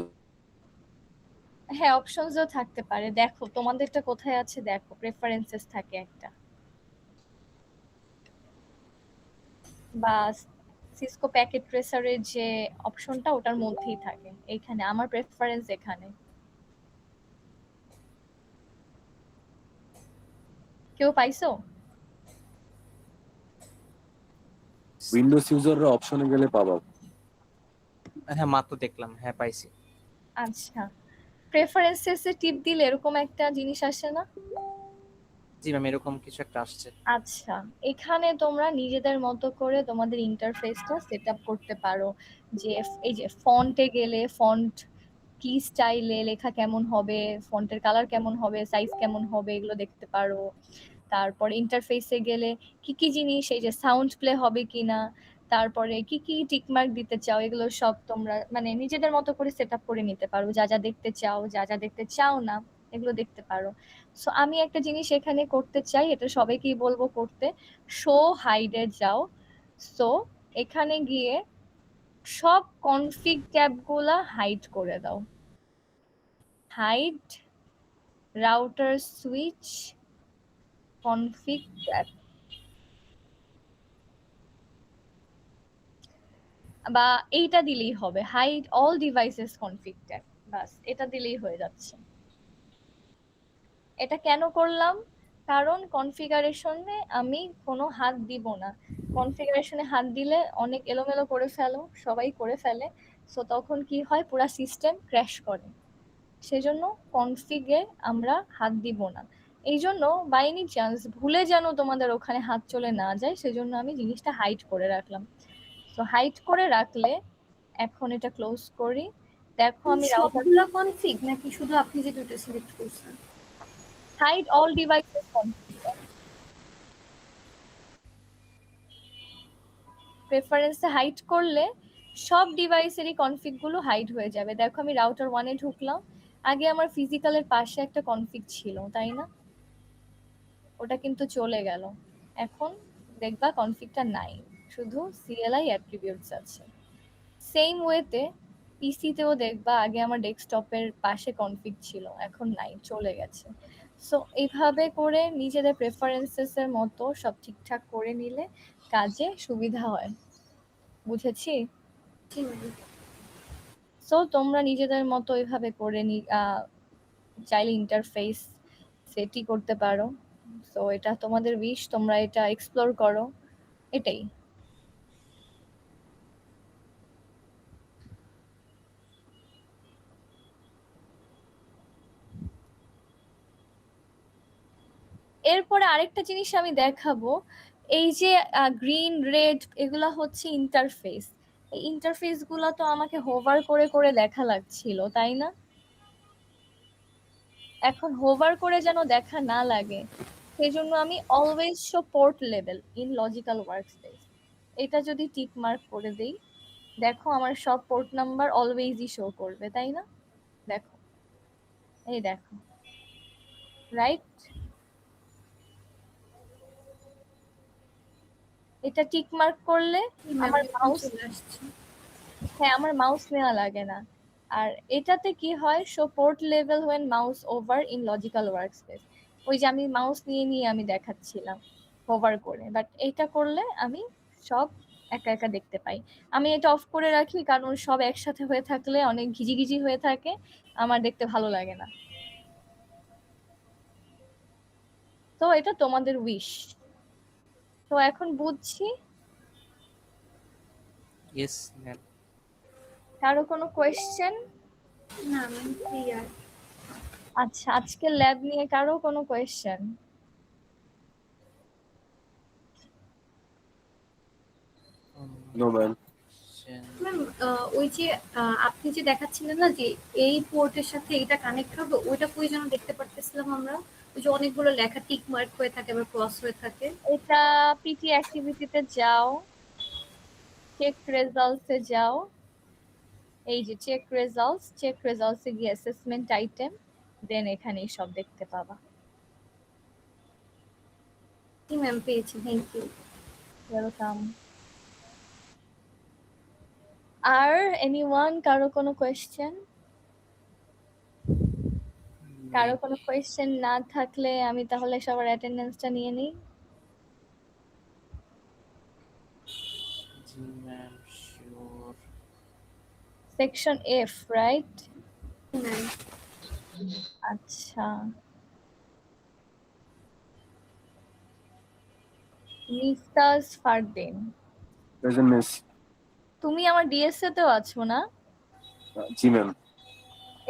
হ্যাঁ, অপশনসও থাকতে পারে, দেখো তোমাদেরটা কোথায় আছে, দেখো প্রেফারেন্সেস থাকে একটা, বা সিসকো প্যাকেট ট্রেসারের যে অপশনটা ওটার মধ্যেই থাকে, এইখানে আমার প্রেফারেন্স এখানে। কেউ পাইছো? উইন্ডোজ ইউজাররা অপশনে গেলে পাবা। হ্যাঁ মাত্র দেখলাম, হ্যাঁ পাইছি। আচ্ছা, প্রেফারেন্সেসে টিপ দিলে এরকম একটা জিনিস আসে না? জি ম্যাম, এরকম কিছু একটা আসছে। আচ্ছা, এখানে তোমরা নিজেদের মতো করে তোমাদের ইন্টারফেসটা সেট আপ করতে পারো, যে এই যে ফন্টে গেলে ফন্ট কি স্টাইলে লেখা কেমন হবে, ফন্টের কালার কেমন হবে, সাইজ কেমন হবে, এগুলো দেখতে পারো। তারপর ইন্টারফেসে গেলে কি কি জিনিস, এই যে সাউন্ড প্লে হবে কিনা, তারপরে কি কি টিকমার্ক দিতে চাও, এগুলো সব তোমরা মানে নিজেদের মতো করে সেট আপ করে নিতে পারো, যা যা দেখতে চাও, যা যা দেখতে চাও না এগুলো দেখতে পারো। সো আমি একটা জিনিস এখানে করতে চাই, এটা সবাইকেই বলবো করতে, শো হাইডে যাও। সো এখানে গিয়ে সব কনফিগ ট্যাবগুলা হাইড করে দাও, hide router switch config tab, বা এইটা দিলেই হবে, hide all devices config tab, বাস এটা দিলেই হয়ে যাচ্ছে। এটা কেন করলাম? কারণ কনফিগারেশনে আমি কোনো হাত দিব না, কনফিগারেশনে হাত দিলে অনেক এলোমেলো করে ফেলো, সবাই করে ফেলে, সো তখন কি হয়, পুরা সিস্টেম ক্র্যাশ করে, সেজন্য কনফিগে আমরা হাত দিব না। এই জন্য বাই এনি চান্স ভুলে যেন তোমাদের ওখানে হাত চলে না যায়, সেজন্য আমি জিনিসটা হাইড করে রাখলাম। তো হাইড করে রাখলে এখন এটা ক্লোজ করি, দেখো আমি রাউটার সবগুলো কনফিগ নাকি শুধু আপনি যে দুটো সিলেক্ট করছেন? হাইড অল ডিভাইসেস কনফিগ, প্রেফারেন্সে হাইড করলে সব ডিভাইসেরই কনফিগ গুলো হাইড হয়ে যাবে। দেখো আমি রাউটার 1 এ ঢুকলাম, আগে আমার ফিজিক্যালের পাশে একটা কনফিগ ছিল, তাই না? ওটা কিন্তু চলে গেল, এখন দেখবা কনফিগটা নাই, শুধু সিএলআই অ্যাট্রিবিউটস আছে। সেম ওয়েতে পিসিতেও দেখবা আগে আমার ডেস্কটপের পাশে কনফিগ ছিল, এখন নাই, চলে গেছে। সো এইভাবে করে নিজেদের প্রেফারেন্সেসের মতো সব ঠিকঠাক করে নিলে কাজে সুবিধা হয়, বুঝেছি? সো তোমরা নিজেদের মতো এইভাবে করে চাইলে ইন্টারফেস সেটই করতে পারো। সো এটা তোমাদের উইশ, তোমরা এটা এক্সপ্লোর করো, এটাই। এরপরে আরেকটা জিনিস আমি দেখাবো, এই যে গ্রিন রেড এগুলা হচ্ছে ইন্টারফেস, এই ইন্টারফেস গুলো তো আমাকে হোভার করে করে দেখা লাগছিল, তাই না? এখন হোভার করে যেন দেখা না লাগে, সেই জন্য আমি always show port level in logical workspace, এটা যদি টিক মার্ক করে দেই দেখো আমার সব পোর্ট নাম্বার অলওয়েজই শো করবে, তাই না? দেখো, এই দেখো, রাইট? এটা টিক মার্ক করলে আমার মাউস, চলে আসছে। হ্যাঁ আমার মাউস নেওয়া লাগে না। আর এটাতে কি হয়, show port level when mouse over in logical workspace. ওই যে আমি মাউস নিয়ে আমি দেখাচ্ছিলাম হোভার করে, বাট এটা করলে আমি সব একা একা দেখতে পাই। আমি এটা অফ করে রাখি কারণ সব একসাথে হয়ে থাকলে অনেক ঘিজিঘিজি হয়ে থাকে, আমার দেখতে ভালো লাগে না। তো এটা তোমাদের উইশ। তো এখন বুঝছি। Yes ma'am. কারো কোনো কোয়েশ্চেন? না ম্যাম ক্লিয়ার। আচ্ছা, আজকে ল্যাব নিয়ে কারো কোনো কোয়েশ্চেন? No ma'am. ম্যাম ওই যে আপনি যে দেখাচ্ছিলেন না যে এই পোর্টের সাথে এটা কানেক্ট হবে, ওইটা কই যেন দেখতে পারতেছিলাম আমরা। ওই যে অনেকগুলো লেখা টিক মার্ক হয়ে থাকে আবার ক্রস হয়ে থাকে। এটা পিটি অ্যাক্টিভিটিতে যাও, চেক রেজাল্টসে যাও, এই যে চেক রেজাল্টসে গিয়ে অ্যাসেসমেন্ট আইটেম, দেন এখানে সব দেখতে পাবা। জি ম্যাম পেয়েছি, থ্যাংক ইউ। ওয়েলকাম। আর এনিওয়ান, কারো কোনো কোয়েশ্চেন? কারো কোনো কোয়েশ্চেন না থাকলে আমি তাহলে সবার অ্যাটেন্ডেন্সটা নিয়ে নিই। জি ma'am sure. Section F, right? Ma'am আচ্ছা, মিফতাজ ফারদিন, প্রেজেন্ট মিস। তুমি আমার ডিএসএ তেও আছো না? জি ম্যাম।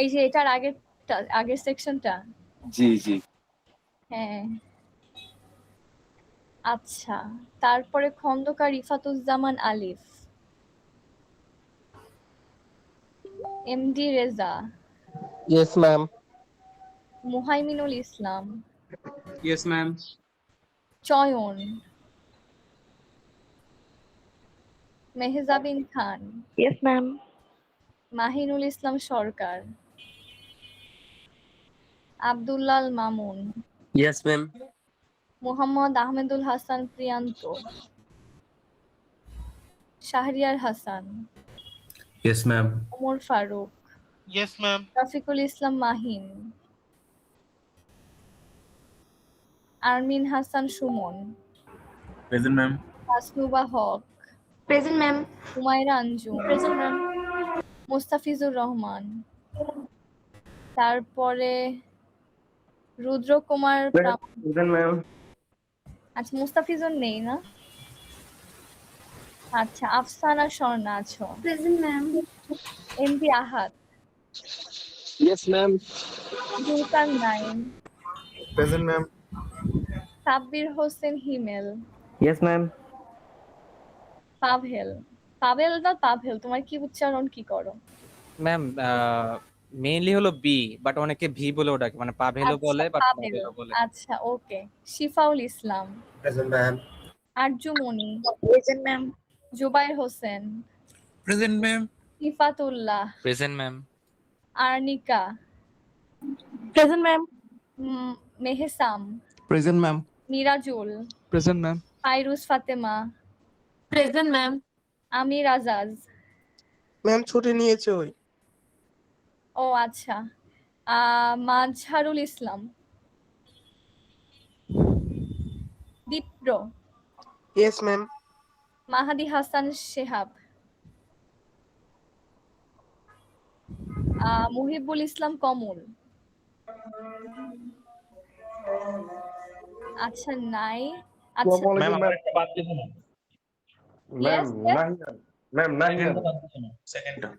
এই যে এটার আগের সেকশনটা। জি জি। হ্যাঁ, আচ্ছা। তারপরে Khondokar Ifatuzzaman Alif, MD Reza, yes ma'am. Muhaiminul Islam, yes ma'am. Choyon, Mehjabin Khan, yes ma'am. Mahinul Islam Sarkar, Abdullal Mamun, yes ma'am. Mohammad Ahmedul Hasan Priyanto, Shahriar Hasan, yes ma'am. Omar Faruk, yes ma'am. Rafiqul Islam Mahin, Armin Hasan Sumon, present ma'am. Tasnuba Haque, present ma'am. Humaira Anjum, present ma'am. Mustafizur Rahman, তারপরে রুদ্র কুমার প্রেজেন্ট ম্যাম। আচ্ছা, মুস্তাফিজুর নেই না? আচ্ছা, আফসানা স্বর্ণা আছো, present ma'am. MP Ahad, yes ma'am. Zulkar Naim, present ma'am. Sabbir Hossain Himel, yes ma'am. Pavel, Pavel বা পাভেল, তোমার কি উচ্চারণ কি করো? ম্যাম মেইনলি হলো বি, বাট অনেকে ভি বলে ওটাকে, মানে পাভেলও আচ্ছা, বলে বা পাভেল। পাভেলও বলে। আচ্ছা, okay. Shifaul Islam, present ma'am. Arju Moni, present ma'am. Zubair Hossain, present ma'am. Ifatullah, present ma'am. Arnika, present ma'am. Mehsam, present ma'am. Mirajul, present ma'am. Fairuz Fatema, present ma'am. Amir Ajaz. Ma'am ছুটি নিয়েছে ওই। ও আচ্ছা। Mazharul Islam, Dipro, yes ma'am. মাহাদি হাসান শেহাব, মুহিবুল ইসলাম কমল। আচ্ছা, নাই। আচ্ছা, ম্যাম আমার একটা বাদ দিবেন। ম্যাম নাহিয়ান। ম্যাম নাহিয়ান। সেকেন্ডটা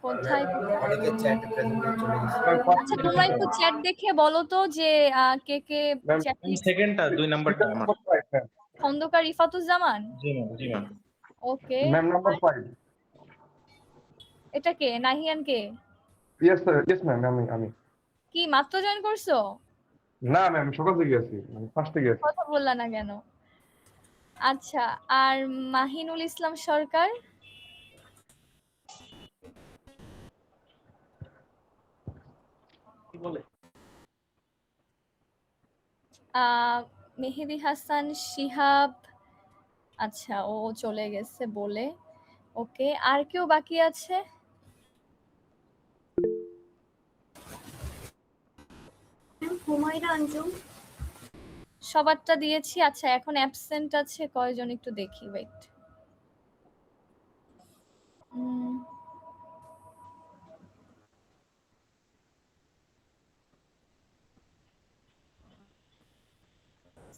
কোথায়? অনেকে চ্যাটে প্রেজেন্টে চলে গেছে। আচ্ছা, তোমরা একটু চ্যাট দেখে বলো তো যে কে কে চ্যাট সেকেন্ডটা 2 নাম্বারটা আমার। খন্দকার ইফাতুজ্জামান। জি ম্যাম। জি ম্যাম। ওকে। Ma'am number 5। এটা কে? নাহিয়ান কে? Yes sir. Yes ma'am. আমি কি মাত্র জয়েন করছো? না ম্যাম সকাল থেকে আছি, মানে ফার্স্ট থেকে আছি। কথা বললা না কেন? আচ্ছা, আর মাহিনুল ইসলাম সরকার? কি বলে? মেহেদী হাসান শিহাব, আচ্ছা ও চলে গেছে বলে। ওকে, আর কেউ বাকি আছে? হুমায়রা আঞ্জুম। সবারটা দিয়েছি। আচ্ছা, এখন অ্যাবসেন্ট আছে কয়জন একটু দেখি, ওয়েট।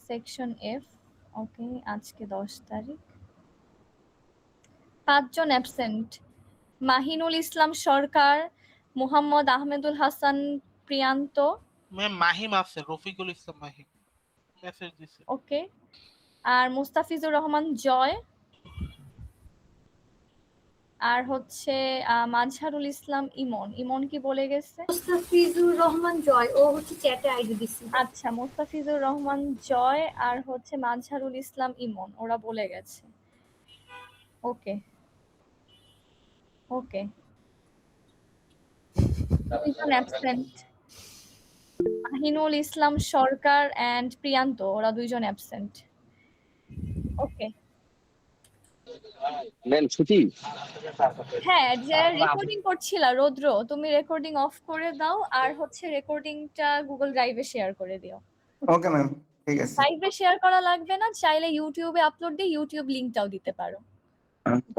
সেকশন এফ, ওকে, আজকে 10 তারিখ। 5 জন অ্যাবসেন্ট: মাহিনুল ইসলাম সরকার, মোহাম্মদ আহমেদুল হাসান প্রিয়ান্ত। ম্যাম মাহিম আছে, রফিকুল ইসলাম মাহিম মেসেজ দিছে। ওকে, আর মুস্তাফিজুর রহমান জয়, আর হচ্ছে মাজহারুল ইসলাম ইমন। ইমন কি বলে গেছে? মুস্তাফিজুর রহমান জয়, ও হচ্ছে চ্যাটে আইডি দিছে। আচ্ছা, মুস্তাফিজুর রহমান জয় আর হচ্ছে মাজহারুল ইসলাম ইমন, ওরা বলে গেছে। ওকে ওকে, 2 জন অ্যাবসেন্ট: মাহিনুল ইসলাম সরকার এন্ড প্রিয়ান্ত, ওরা 2 জন অ্যাবসেন্ট। ওকে, ম্যাম ছুটি। হ্যাঁ, যে রেকর্ডিং করছিলা রৌদ্র, তুমি রেকর্ডিং অফ করে দাও, আর হচ্ছে রেকর্ডিংটা গুগল ড্রাইভে শেয়ার করে দিও। ওকে ম্যাম, ঠিক আছে। ড্রাইভে শেয়ার করা লাগবে না, চাইলে ইউটিউবে আপলোড দিয়ে ইউটিউব লিংকটাও দিতে পারো।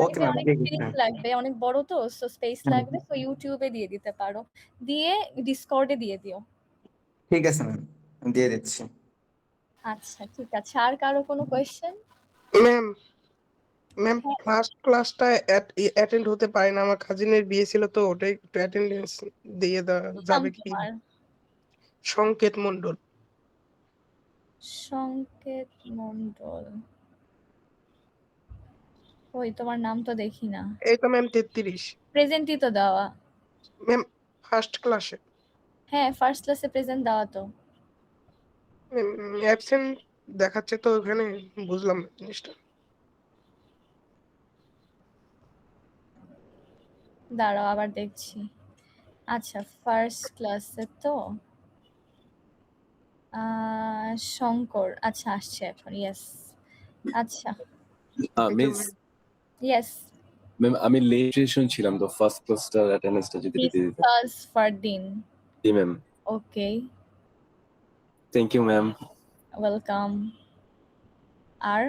ওকে ড্রাইভে ম্যাম, অনেক ঠিক স্পেস আছে। লাগবে, অনেক বড় তো, সো স্পেস লাগবে, সো ইউটিউবে দিয়ে দিতে পারো, দিয়ে ডিসকর্ডে দিয়ে দিও। ঠিক আছে ম্যাম, দিয়ে দিচ্ছি। আচ্ছা ঠিক আছে, আর কারো কোনো কোয়েশ্চেন? ম্যাম ম্যাম ফার্স্ট ক্লাসটা অ্যাটেন্ড হতে পারি না, আমার কাজিনের বিয়ে ছিল তো, ওটাই একটু অ্যাটেন্ডেন্স দিয়ে দেওয়া যাবে কি? তোমার সংকেত মণ্ডল। সংকেত মণ্ডল, ওই তোমার নাম তো দেখি না। এই তো ম্যাম 33। প্রেজেন্টই তো দেওয়া। ম্যাম ফার্স্ট ক্লাসে। হ্যাঁ, ফার্স্ট ক্লাসে প্রেজেন্ট দেওয়া তো। অ্যাবসেন্ট দেখাচ্ছে তো ওখানে, বুঝলাম না জিনিসটা। দাঁড়াও আবার দেখছি। আচ্ছা, ফার্স্ট ক্লাসে তো শঙ্কর, আচ্ছা আসছে এখন, ইয়েস। আচ্ছা মিস ইয়েস, ম্যাম আমি লেট রেজিস্ট্রেশন ছিলাম তো, ফার্স্ট ক্লাসটার অ্যাটেন্ডেন্সটা যদি দিয়ে দিতেন। মিসকাস ফারদিন। জি ma'am. Okay, thank you ma'am. Welcome. R